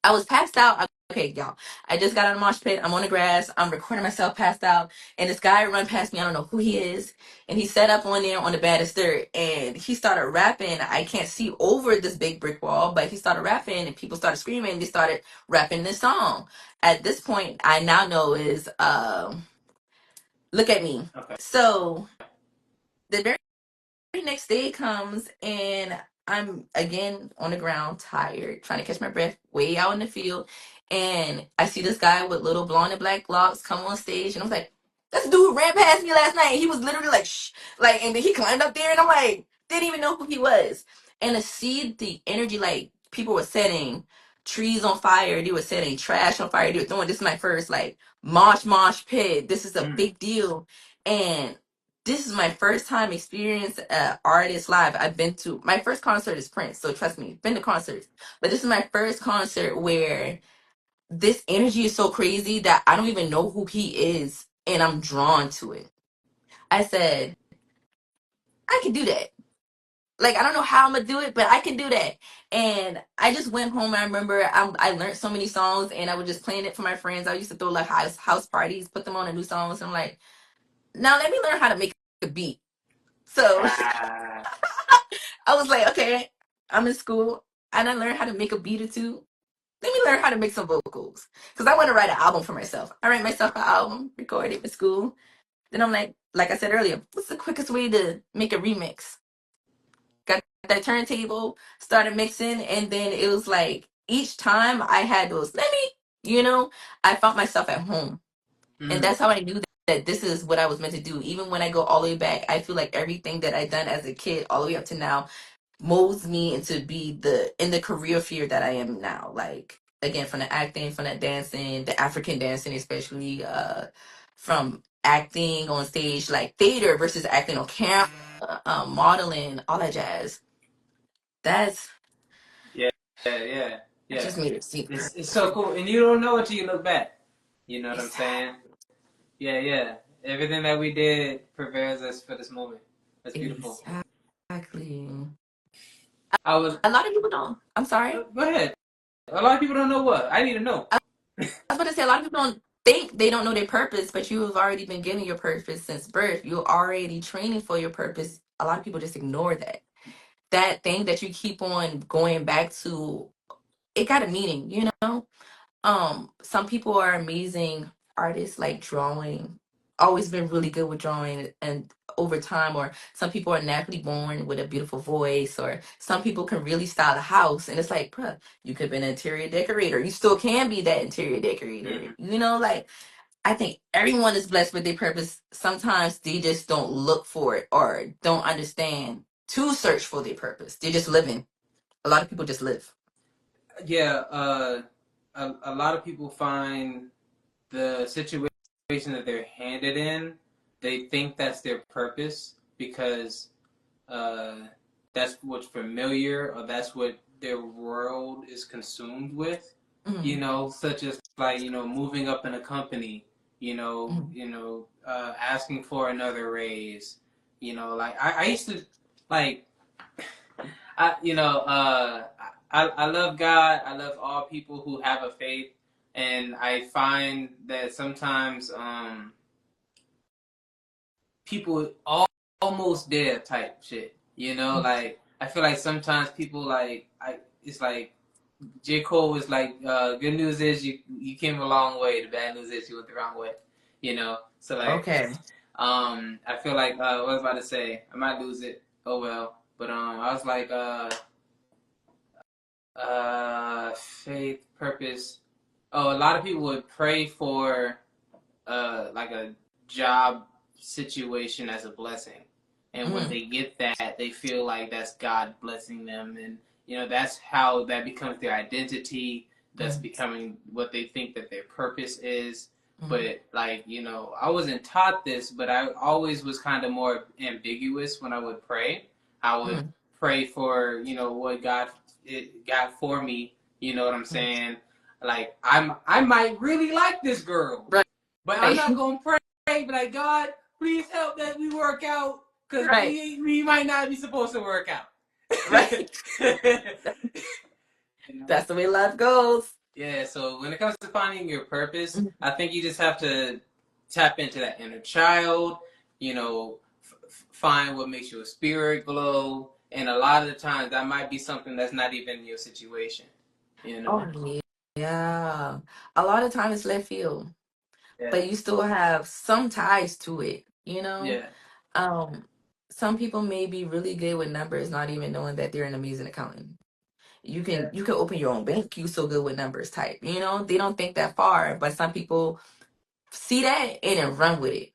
I was passed out. Okay, y'all. I just got out of the mosh pit. I'm on the grass. I'm recording myself passed out. And this guy run past me. I don't know who he is. And he set up on there on the banister. And he started rapping. I can't see over this big brick wall, but he started rapping and people started screaming. They started rapping this song. At this point, I now know is Look at Me. Okay. So the very next day comes and I'm again on the ground, tired, trying to catch my breath, way out in the field. And I see this guy with little blonde and black locks come on stage, and I was like, "This dude ran past me last night." He was literally like, "Shh," like, and then he climbed up there, and I'm like, didn't even know who he was. And to see the energy, like people were setting trees on fire, they were setting trash on fire, they were throwing. This is my first like mosh pit. This is a big deal, and this is my first time experience artist live. I've been to my first concert is Prince, so trust me, been to concerts. But this is my first concert where this energy is so crazy that I don't even know who he is, and I'm drawn to it. I said, I can do that. Like I don't know how I'm gonna do it, but I can do that. And I just went home. I remember I learned so many songs, and I was just playing it for my friends. I used to throw like house parties, put them on a new songs. And I'm like, now let me learn how to make a beat. So Ah, I was like, okay, I'm in school and I learned how to make a beat or two. Let me learn how to make some vocals. Because I want to write an album for myself. I write myself an album, record it in school. Then I'm like I said earlier, what's the quickest way to make a remix? Got that turntable, started mixing, and then it was like each time I had those, I found myself at home. And mm, that's how I knew that this is what I was meant to do. Even when I go all the way back, I feel like everything that I done as a kid, all the way up to now, molds me into be in the career field that I am now. Like again, from the acting, from the dancing, the African dancing, especially from acting on stage, like theater versus acting on camera, modeling, all that jazz. That's yeah, yeah, that yeah. just made it seem It's so cool, and you don't know until you look back. You know what I'm exactly. saying? Yeah, yeah. Everything that we did prepares us for this moment. That's beautiful. Exactly. I was. A lot of people don't. I'm sorry. Go ahead. A lot of people don't know what I need to know. I was about to say a lot of people don't think they don't know their purpose, but you have already been given your purpose since birth. You're already training for your purpose. A lot of people just ignore that. That thing that you keep on going back to, it got a meaning, you know? Some people are amazing artists, like drawing, always been really good with drawing and over time, or some people are naturally born with a beautiful voice, or some people can really style a house, and it's like, bruh, you could be an interior decorator, you still can be that interior decorator, Mm-hmm. like I think everyone is blessed with their purpose. Sometimes they just don't look for it or don't understand to search for their purpose. They're just living. A lot of people just live. Yeah, a lot of people find the situation that they're handed in, they think that's their purpose because uh, that's what's familiar or that's what their world is consumed with. You Mm-hmm. know, such as like moving up in a company. Mm-hmm. Asking for another raise. Like I used to like I you know I love God. I love all people who have a faith, and I find that sometimes people almost there type shit. Like I feel like sometimes people like it's like J. Cole was like, good news is you came a long way. The bad news is you went the wrong way. So like Okay. I feel like what was I about to say? I might lose it. Oh well. But I was like faith, purpose. Oh, a lot of people would pray for like a job situation as a blessing. And when Mm-hmm. they get that, they feel like that's God blessing them. And, that's how that becomes their identity. That's becoming what they think that their purpose is. Mm-hmm. But, like, I wasn't taught this, but I always was kind of more ambiguous when I would pray. I would Mm-hmm. pray for, what God got for me. You know what I'm saying? Like, I might really like this girl, Right. but I'm not gonna pray. Be like, God, please help that we work out, cause Right. we might not be supposed to work out. Right. you know? That's the way life goes. Yeah. So when it comes to finding your purpose, Mhm. I think you just have to tap into that inner child. Find what makes your spirit glow, and a lot of the times that might be something that's not even your situation. You know. Oh yeah. A lot of times it's left field, Yeah. but you still have some ties to it, you know? Yeah. Um, some people may be really good with numbers, not even knowing that they're an amazing accountant. Yeah. You can open your own bank, you so good with numbers type. They don't think that far, but some people see that and then run with it.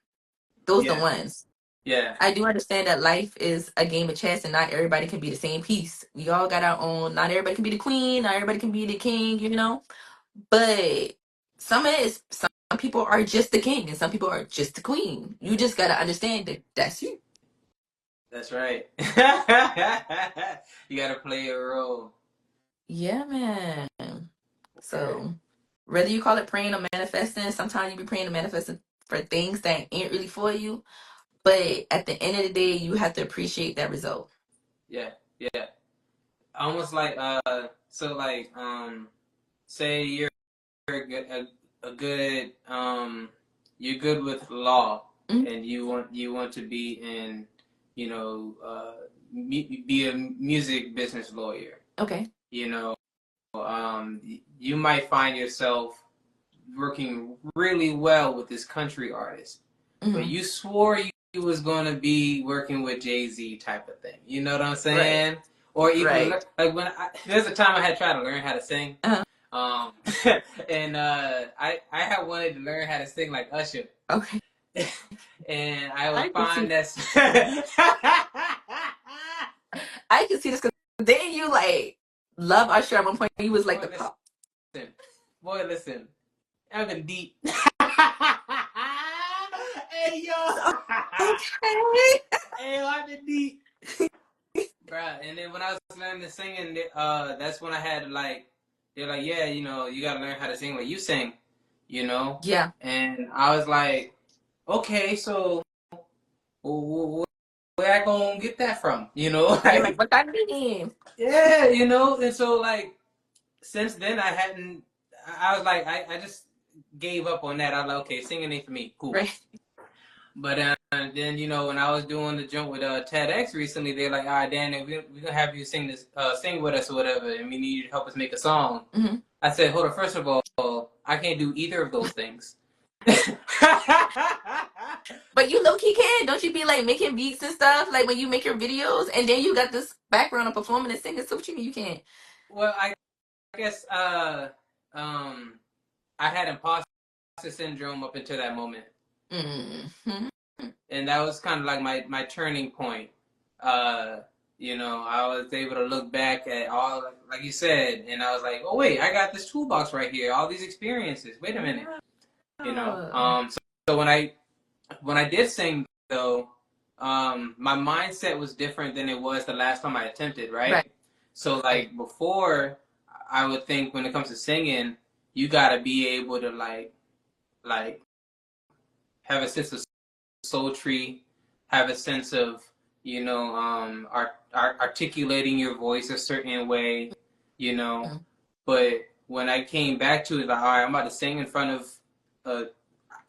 Those the Yeah. ones. Yeah. I do understand that life is a game of chess and not everybody can be the same piece. We all got our own, not everybody can be the queen, not everybody can be the king. But some is some people are just the king and some people are just the queen. You just gotta understand that that's you. That's right. You gotta play a role. Yeah, man. Okay. So whether you call it praying or manifesting, sometimes you be praying and manifesting for things that ain't really for you. But at the end of the day, you have to appreciate that result. Yeah. Yeah. Almost like so like say you're a good you're good with law, Mhm. and you want to be in be a music business lawyer. Okay. You know, you might find yourself working really well with this country artist, but Hmm. you swore you was gonna be working with Jay-Z type of thing. You know what I'm Right. saying? Or even Right. like there's a time I had tried to learn how to sing, Uh-huh. um, and I had wanted to learn how to sing like Usher, Okay. and I would I can find see. that. I can see this because didn't you like love Usher at one point? He was like Boy, the pop. listen, boy, listen. I've been deep. Hey yo, Okay. hey yo, I've been deep, bruh. And then when I was learning to singing, that's when I had to like, they're like, yeah, you gotta learn how to sing like you sing, you know. Yeah. And I was like, okay, so where I gonna get that from, You're like, like, what that mean? yeah, and so like since then I hadn't. I was like, I just gave up on that. I was like, okay, singing ain't for me, cool. Right. But then when I was doing the jump with TEDx recently, they're like, all right, Daniel, we're gonna have you sing with us or whatever, and we need you to help us make a song. Hmm. I said, hold on, first of all, I can't do either of those things. But you low key can, don't you be like making beats and stuff like when you make your videos, and then you got this background of performing and singing. So what you mean you can't? Well, I guess um, I had imposter syndrome up until that moment. Mm-hmm. And that was kind of like my turning point. You know, I was able to look back at all, like you said, and I was like, oh wait, I got this toolbox right here, all these experiences. Wait a minute, you know. So when I did sing though, my mindset was different than it was the last time I attempted, right? So like before, I would think when it comes to singing, you gotta be able to like have a sense of sultry, have a sense of, you know, articulating your voice a certain way, you know. Mm-hmm. But when I came back to it, like, all right, I'm about to sing in front of,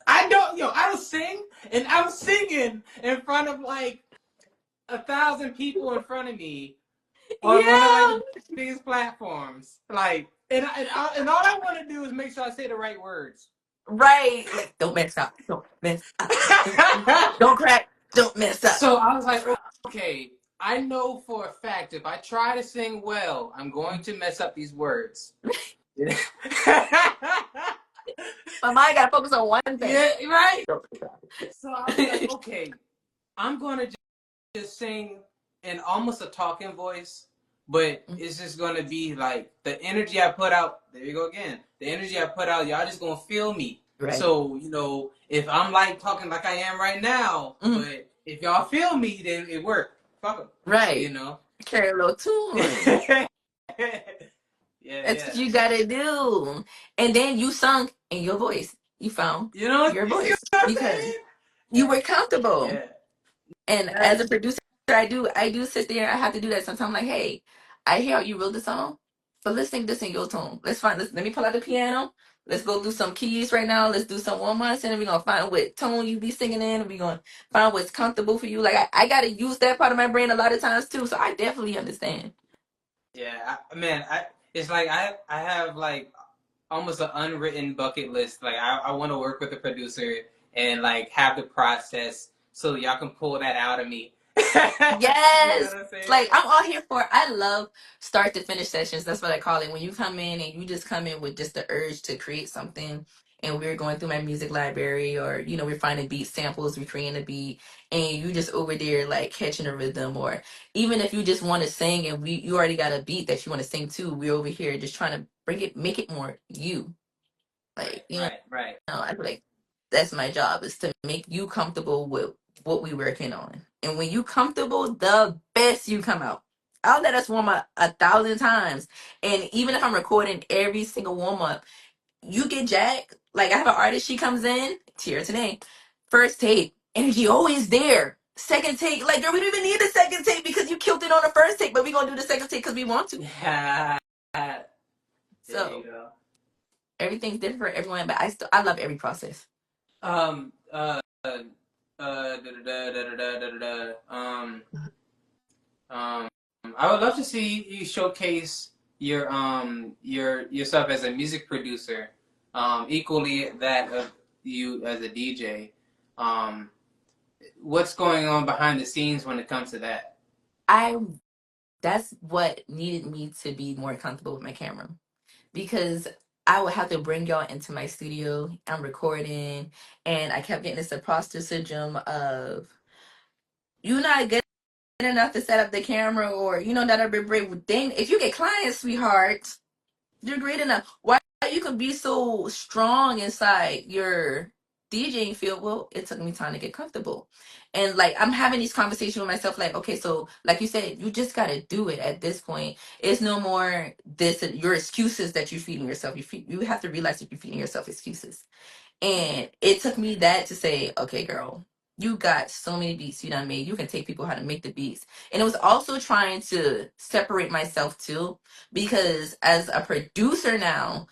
I was sing, and I was singing in front of like 1,000 people in front of me on one of like the biggest platforms, like, and all I want to do is make sure I say the right words. Right. Like, don't mess up. Don't mess up. Don't crack. Don't mess up. So I was like, okay, I know for a fact if I try to sing well, I'm going to mess up these words. My mind gotta focus on one thing. Yeah, right. So I was like, okay, I'm gonna just sing in almost a talking voice, but it's just gonna be like the energy I put out. There you go again. The energy I put out, y'all just gonna feel me. Right. So, you know, if I'm like talking like I am right now, but if y'all feel me, then it worked. Fuck them. Right. You know? Carry a little tune. That's what you gotta do. And then you sung in your voice. You found your voice because you were comfortable. Yeah. And as a producer, I do sit there. I have to do that sometimes. I'm like, hey, I hear how you wrote the song, but let's sing this in your tone. Let me pull out the piano. Let's go do some keys right now. Let's do some warm-ups, and then we're gonna find what tone you be singing in, and we're gonna find what's comfortable for you. Like I gotta use that part of my brain a lot of times too. So I definitely understand. Yeah, it's like I have like almost an unwritten bucket list. Like I want to work with a producer and like have the process so y'all can pull that out of me. Yes. You know like I'm all here for it. I love start to finish sessions. That's what I call it. When you come in and you just come in with just the urge to create something, and we're going through my music library, or you know, we're finding beat samples, we're creating a beat, and you just over there like catching a rhythm, or even if you just want to sing and you already got a beat that you want to sing to, we're over here just trying to make it more you. Like right. I feel like that's my job, is to make you comfortable with what we working on. And when you comfortable, the best you come out. I'll let us warm up 1,000 times. And even if I'm recording every single warm up, you get jacked. Like I have an artist, she comes in, it's here today. First take, energy always there. Second take, like girl, we don't even need the second take because you killed it on the first take, but we gonna do the second take because we want to. Yeah. So you go. Everything's different for everyone, but I love every process. I would love to see you showcase your yourself as a music producer, equally that of you as a DJ. What's going on behind the scenes when it comes to that? That's what needed me to be more comfortable with my camera, because I would have to bring y'all into my studio. I'm recording, and I kept getting this imposter syndrome of you're not good enough to set up the camera, or you know that I've been brave. Dang, if you get clients, sweetheart, you're great enough. Why you can be so strong inside your DJing field? Well, it took me time to get comfortable. And like I'm having these conversations with myself, like, okay, so like you said, you just gotta do it at this point. It's no more your excuses that you're feeding yourself. You have to realize that you're feeding yourself excuses. And it took me that to say, okay, girl, you got so many beats you done made. You can take people how to make the beats. And it was also trying to separate myself too, because as a producer now,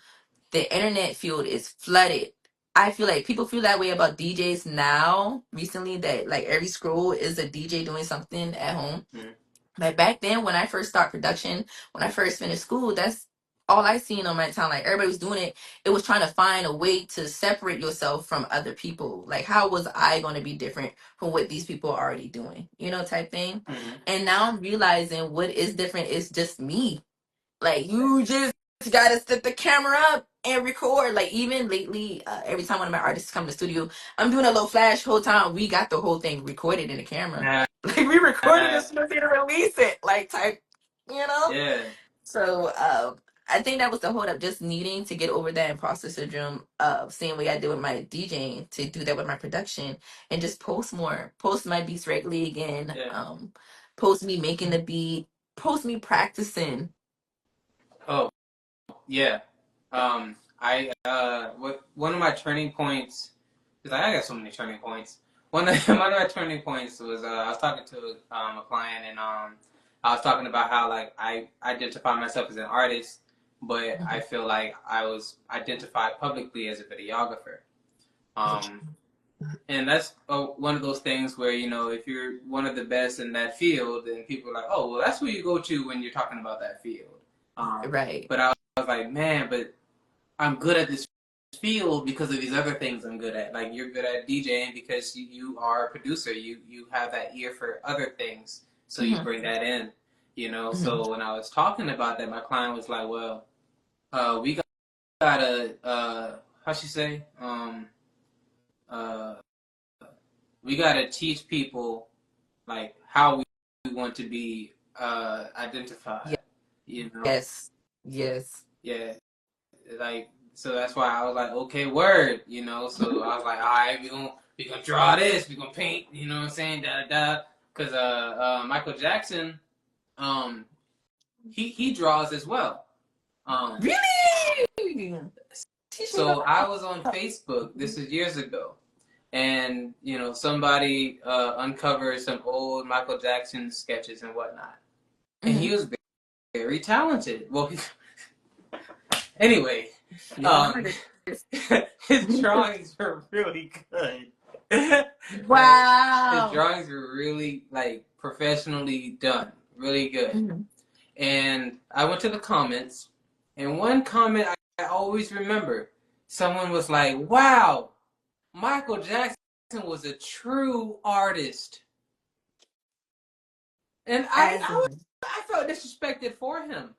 the internet field is flooded. I feel like people feel that way about DJs now, recently, that like every scroll is a DJ doing something at home. Mm-hmm. Like back then, when I first started production, when I first finished school, that's all I seen on my time. Like everybody was doing it. It was trying to find a way to separate yourself from other people. Like how was I going to be different from what these people are already doing? You know, type thing. Mm-hmm. And now I'm realizing what is different is just me. Like you just gotta set the camera up and record. Like even lately, every time one of my artists come to the studio, I'm doing a little flash whole time. We got the whole thing recorded in the camera. Nah, Like we recorded as soon as they release it. Like type, you know. yeah. So I think that was the hold up, just needing to get over that imposter syndrome of same way I did with my DJing, to do that with my production and just post more, post my beats regularly again, Yeah. post me making the beat, post me practicing. Oh, yeah. One of my turning points, because I got so many turning points. One of my turning points was I was talking to a client, and I was talking about how like I identify myself as an artist, but I Mhm. feel like I was identified publicly as a videographer. Um, and that's one of those things where, you know, if you're one of the best in that field, then people are like, oh, well, that's who you go to when you're talking about that field. Right. But I was like, man, but I'm good at this field because of these other things I'm good at. Like you're good at DJing because you are a producer. You have that ear for other things, so you Hmm. bring that in. You know, Hmm. so when I was talking about that, my client was like, well, we gotta how she say uh we gotta teach people like how we want to be identified. You know, Yes. Yes. yeah, like so that's why I was like, okay, word, you know. So I was like, all right, we gonna draw this, we gonna paint, you know what I'm saying, da da da. Because Michael Jackson, um, he draws as well. Um, Really? Teach me so I was on about. Facebook. This is years ago, and you know somebody uncovered some old Michael Jackson sketches and whatnot, and he Mhm. was very talented. Well, anyway, He's an um, artist. his drawings were really good. Like, his Wow. drawings were really like professionally done, really good. Mhm. And I went to the comments, and one comment I always remember, someone was like, "Wow, Michael Jackson was a true artist," and As in, I felt disrespected for him.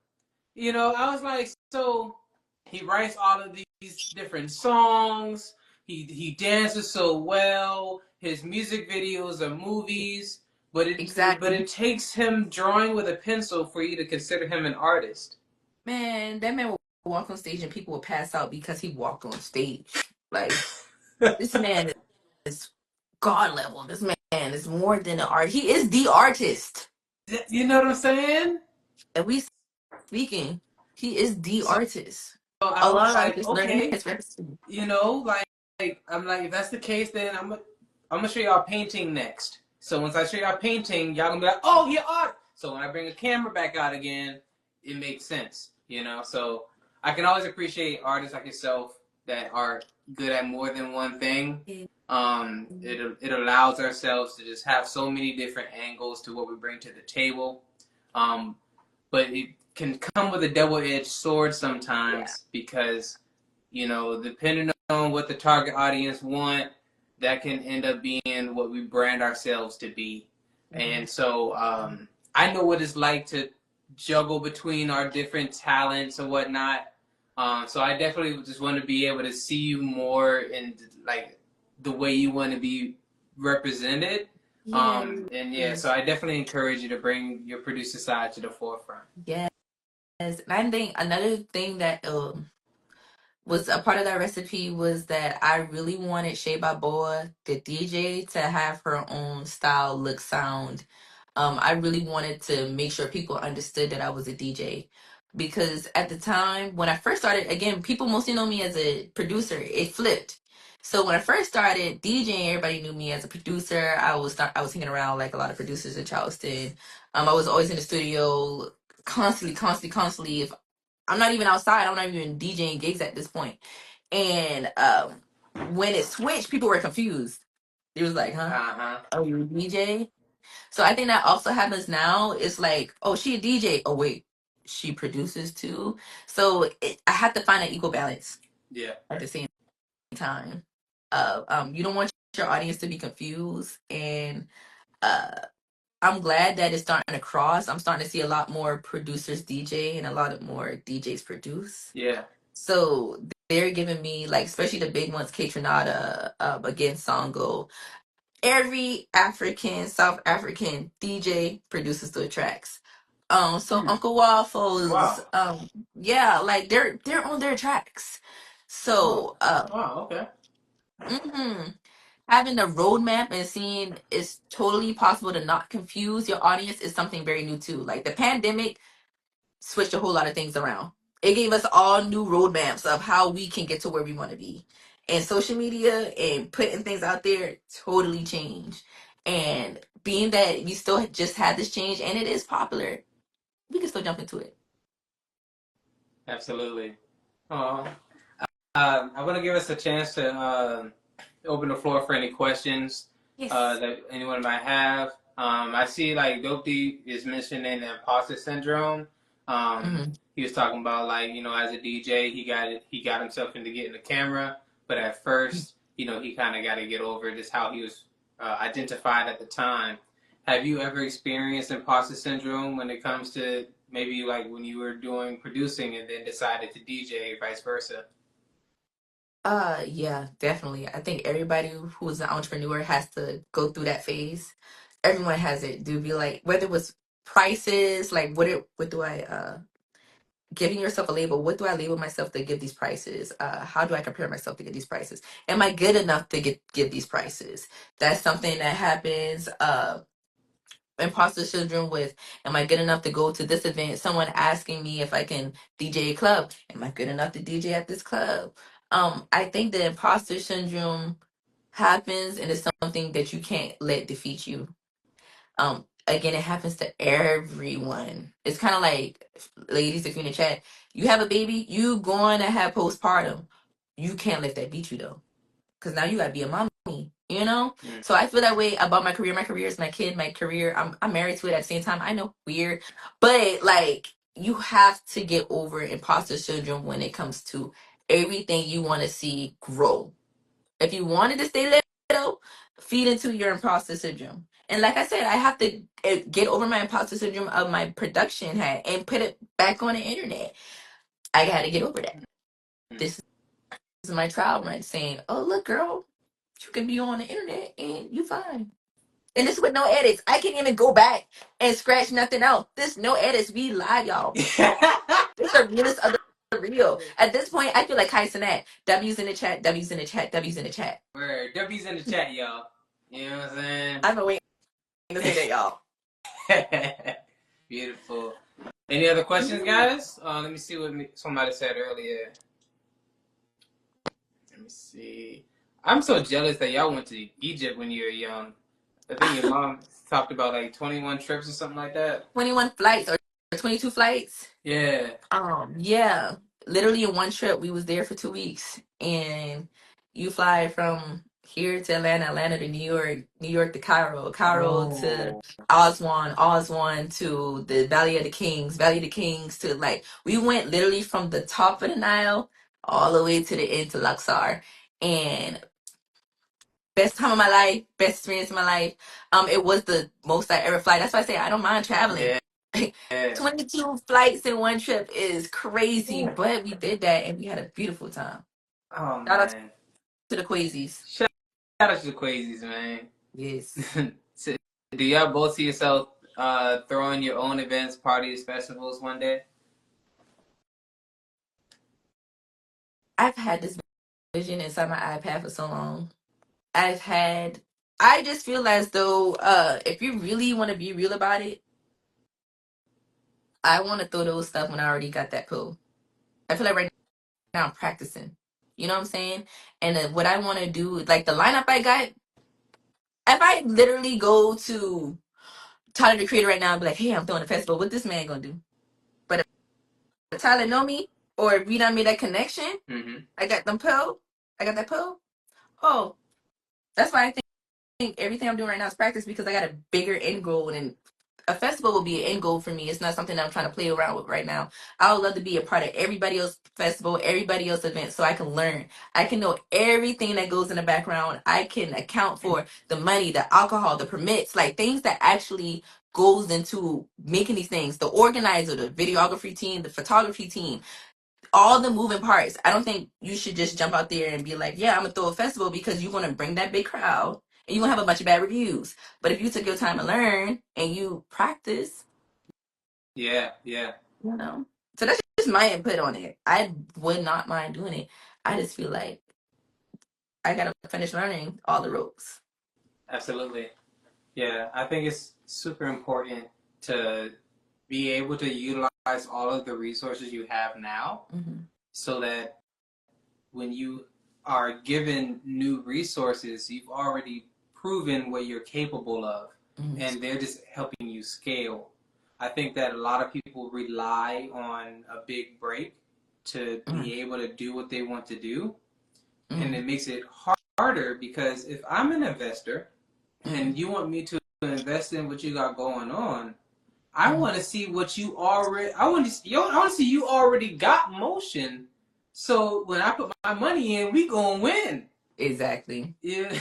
You know, I was like, so he writes all of these different songs. He dances so well. His music videos are movies, but exactly. it takes him drawing with a pencil for you to consider him an artist. Man, that man will walk on stage and people will pass out because he walked on stage. Like, this man is God level. This man is more than an art. He is the artist. You know what I'm saying? And we speaking, he is the So artist. I A was lot of like, artists learning okay, his recipe. you know, like I'm like, if that's the case, then I'm gonna show y'all painting next. So once I show y'all painting, y'all gonna be like, oh yeah, art. So when I bring a camera back out again, it makes sense, you know. So I can always appreciate artists like yourself that are good at more than one thing. It allows ourselves to just have so many different angles to what we bring to the table. Um, but it can come with a double-edged sword Yeah. sometimes because you know, depending on what the target audience want, that can end up being what we brand ourselves to be. Mhm. And so I know what it's like to juggle between our different talents and whatnot. So I definitely just want to be able to see you more in like the way you want to be represented. Yes. And yeah, so I definitely encourage you to bring your producer side to the forefront. Yes. And I think another thing that was a part of that recipe was that I really wanted Shae Balboa, the DJ, to have her own style, look, sound. I really wanted to make sure people understood that I was a DJ. Because at the time when I first started, again, people mostly know me as a producer. It flipped. So when I first started DJing, everybody knew me as a producer. I was hanging around like a lot of producers in Charleston. I was always in the studio constantly. If I'm not even outside, I'm not even DJing gigs at this point. And when it switched, people were confused. They was like, huh? Uh huh. Oh, you're a DJ? So I think that also happens now. It's like, oh, she a DJ. Oh, wait, she produces too. So I have to find an equal balance Yeah. at the same time. You don't want your audience to be confused. And uh, I'm glad that it's starting to cross. I'm starting to see a lot more producers DJ and a lot of more DJs produce. Yeah. So they're giving me like, especially the big ones, K Tronada, again, Songo. Every African, South African DJ produces the tracks. So Hmm. Uncle Waffles, Wow. yeah, like they're on their tracks. Oh. So, Wow. Okay. mhm. Having a roadmap and seeing it's totally possible to not confuse your audience is something very new too. Like the pandemic switched a whole lot of things around. It gave us all new roadmaps of how we can get to where we want to be. And social media and putting things out there totally changed. And being that we still just had this change and it is popular, we can still jump into it. Absolutely. Oh. I want to give us a chance to open the floor for any questions Yes. that anyone might have. I see like Dope D is mentioning imposter syndrome. Hmm. He was talking about like as a DJ he got himself into getting the camera, but at first he kind of got to get over just how he was identified at the time. Have you ever experienced imposter syndrome when it comes to maybe like when you were doing producing and then decided to DJ, vice versa? Yeah, definitely. I think everybody who's an entrepreneur has to go through that phase. Everyone has it. Do be like whether it was prices, like what do I giving yourself a label. What do I label myself to give these prices? How do I compare myself to get these prices? Am I good enough to give these prices? That's something that happens. Imposter syndrome with, am I good enough to go to this event? Someone asking me if I can DJ a club. Am I good enough to DJ at this club? I think the imposter syndrome happens and it's something that you can't let defeat you. Again, it happens to everyone. It's kind of like, ladies, if you're in the chat, you have a baby, you going to have postpartum. You can't let that beat you though, because now you gotta be a mommy. You know. Mm. So I feel that way about my career. My career is my kid. My career. I'm married to it at the same time. I know, weird, but like you have to get over imposter syndrome when it comes to everything you want to see grow. If you wanted to stay little, feed into your imposter syndrome. And like I said, I have to get over my imposter syndrome of my production hat and put it back on the internet. I got to get over that. This is my trial run saying, oh, look, girl, you can be on the internet and you fine. And this with no edits. I can't even go back and scratch nothing out. This no edits. We live, y'all. This the realest of the real. At this point, I feel like Kai Cenat. W's in the chat, W's in the chat, W's in the chat. Word. W's in the chat, y'all. You know what I'm saying? I've been waiting to say that, y'all. Beautiful. Any other questions, guys? Let me see what somebody said earlier. Let me see. I'm so jealous that y'all went to Egypt when you were young. I think your mom talked about like 21 trips or something like that. 21 flights or 22 flights. Yeah. Yeah. Literally in one trip, we was there for 2 weeks. And you fly from here to Atlanta, Atlanta to New York, New York to Cairo, Cairo to Oh. Aswan, Aswan to the Valley of the Kings, Valley of the Kings to like, we went literally from the top of the Nile all the way to the end to Luxor. And best time of my life, best experience of my life. It was the most I ever fly. That's why I say I don't mind traveling. Yeah. Yeah. 22 flights in one trip is crazy, Ooh. but we did that and we had a beautiful time. Oh Shout out man. to the Quasies. Shout out to the Quasies, man. Yes. So, do y'all both see yourself throwing your own events, parties, festivals one day? I've had this vision inside my iPad for so long. I just feel as though if you really want to be real about it, I want to throw those stuff when I already got that pill. I feel like right now I'm practicing. You know what I'm saying? And what I want to do, like the lineup I got, if I literally go to Tyler the Creator right now and be like, hey, I'm throwing a festival, what this man gonna do? But if Tyler know me or if we done made that connection, Mm-hmm. I got them pill. I got that pill. Oh, that's why I think everything I'm doing right now is practice because I got a bigger end goal and a festival will be an end goal for me. It's not something that I'm trying to play around with right now. I would love to be a part of everybody else's festival, everybody else's event so I can learn. I can know everything that goes in the background. I can account for the money, the alcohol, the permits, like things that actually goes into making these things. The organizer, the videography team, the photography team. all the moving parts. I don't think you should just jump out there and be like, yeah, I'm gonna throw a festival, because you're gonna bring that big crowd and you're gonna have a bunch of bad reviews. But if you took your time to learn and you practice, Yeah, yeah, you know. So that's just my input on it. I would not mind doing it. I just feel like I gotta finish learning all the ropes. absolutely. Yeah, I think it's super important to be able to utilize all of the resources you have now Mm-hmm. so that when you are given new resources, you've already proven what you're capable of, Mm-hmm. and they're just helping you scale. I think that a lot of people rely on a big break to Mm-hmm. be able to do what they want to do, and Mm-hmm. it makes it harder because if I'm an investor and you want me to invest in what you got going on, I Mm-hmm. want to see what you already. I want to see you already got motion. So when I put my money in, we gonna win. Exactly. Yeah,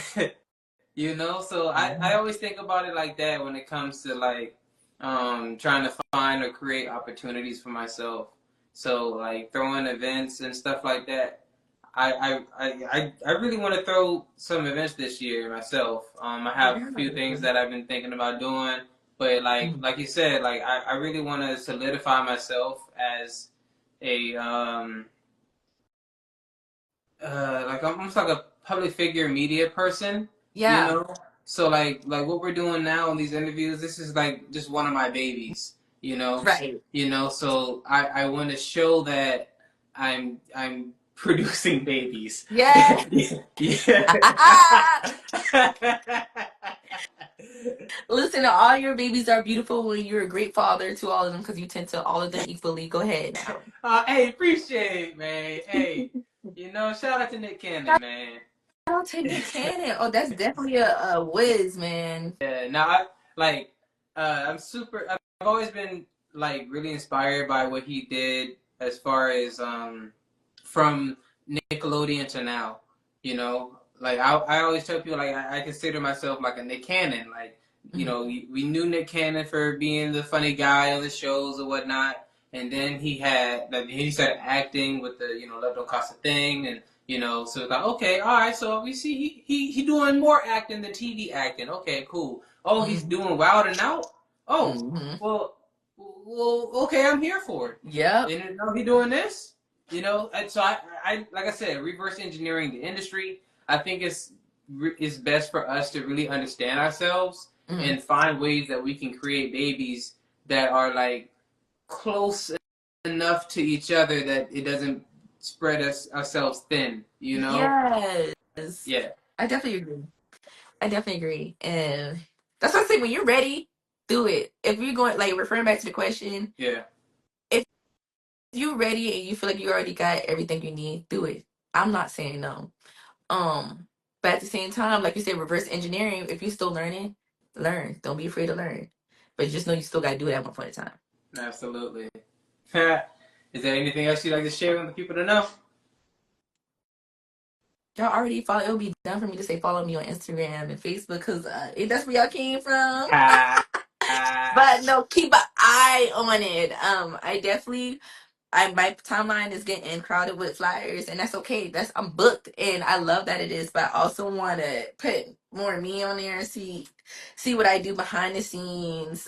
you know. So I Mm-hmm. always think about it like that when it comes to like trying to find or create opportunities for myself. So like throwing events and stuff like that. I really want to throw some events this year myself. I have a few things that I've been thinking about doing, but Mm-hmm. like you said, like I really want to solidify myself as a like almost like a public figure media person, you Yeah. know. So like what we're doing now in these interviews, this is like just one of my babies, you know. Right. You know, so I want to show that I'm producing babies. Yeah. Yeah. Listen, all your babies are beautiful, and you're a great father to all of them because you tend to all of them equally. Go ahead now. Hey, appreciate it, man. Hey, you know, shout out to Nick Cannon, man. Shout out to Nick Cannon. Oh, that's definitely a whiz, man. Yeah, now I like I'm super I've always been like really inspired by what he did as far as from Nickelodeon to now, you know. Like I always tell people like I consider myself like a Nick Cannon. Like, you Mhm. know, we knew Nick Cannon for being the funny guy on the shows or whatnot, and then he started acting with the, you know, Love Don't Cost a Thing, and you know, so it's like, okay, all right, so we see he doing more acting than TV acting. Okay, cool. Oh, he's Mhm. doing Wild and Out. Oh, Mhm. well, okay, I'm here for it. Yep. And you know, he doing this, you know. And so I like I said, reverse engineering the industry. I think it's best for us to really understand ourselves Mhm. and find ways that we can create babies that are like close enough to each other that it doesn't spread ourselves thin, you know? Yes. Yeah, I definitely agree. I definitely agree. And that's what I say, when you're ready, do it. If you're going, like, referring back to the question, yeah, if you're ready and you feel like you already got everything you need, do it. I'm not saying no. But at the same time, like you said, reverse engineering, if you're still learning, learn. Don't be afraid to learn. But just know you still gotta do it at one point in time. absolutely. Is there anything else you'd like to share with the people to know? Y'all already follow. It would be done for me to say follow me on Instagram and Facebook, because that's where y'all came from. Ah, But no, keep an eye on it. I definitely, my timeline is getting crowded with flyers, and that's okay. I'm booked, and I love that it is. But I also want to put more of me on there and see what I do behind the scenes.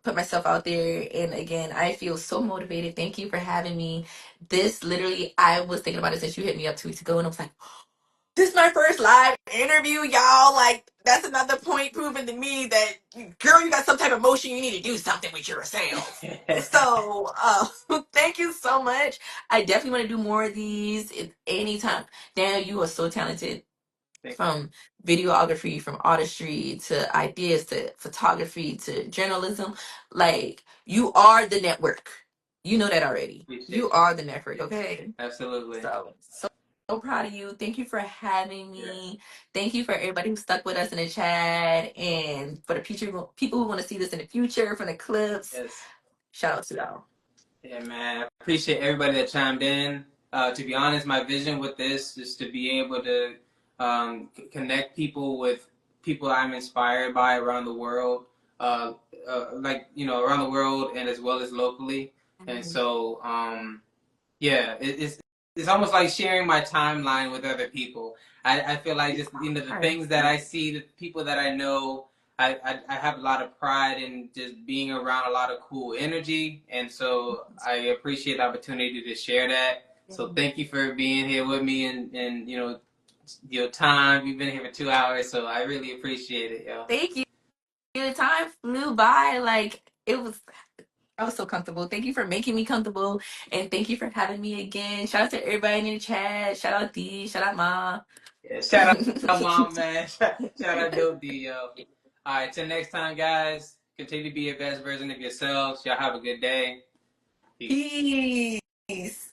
Put myself out there, and again, I feel so motivated. Thank you for having me. This literally, I was thinking about it since you hit me up 2 weeks ago, and I was like, this is my first live interview, y'all. Like, that's another point proving to me that, girl, you got some type of motion. You need to do something with yourself. So, thank you so much. I definitely want to do more of these anytime. Daniel, you are so talented, Thank you. from videography, from artistry to ideas to photography to journalism. Like, you are the network. You know that already. You Appreciate you. are the network, okay? Absolutely. So proud of you. Thank you for having Yeah. me. Thank you for everybody who stuck with us in the chat, and for the future people who want to see this in the future, from the clips. Yes. Shout out to y'all. Yeah, man. I appreciate everybody that chimed in. To be honest, my vision with this is to be able to connect people with people I'm inspired by around the world, uh, like, you know, around the world and as well as locally. And Mhm. so Yeah, it's almost like sharing my timeline with other people. I feel like just the things that I see, the people that I know, I have a lot of pride in just being around a lot of cool energy, and so I appreciate the opportunity to share that. So thank you for being here with me, and your time. You've been here for 2 hours, so I really appreciate it, yo. Thank you. The time flew by. Like it was. I was so comfortable. Thank you for making me comfortable, and thank you for having me again. Shout out to everybody in the chat. Shout out D. Shout out Ma. Yeah, shout out mom, man. Shout out Dope D, yo. All right, till next time, guys. Continue to be your best version of yourselves. Y'all have a good day. Peace. Peace.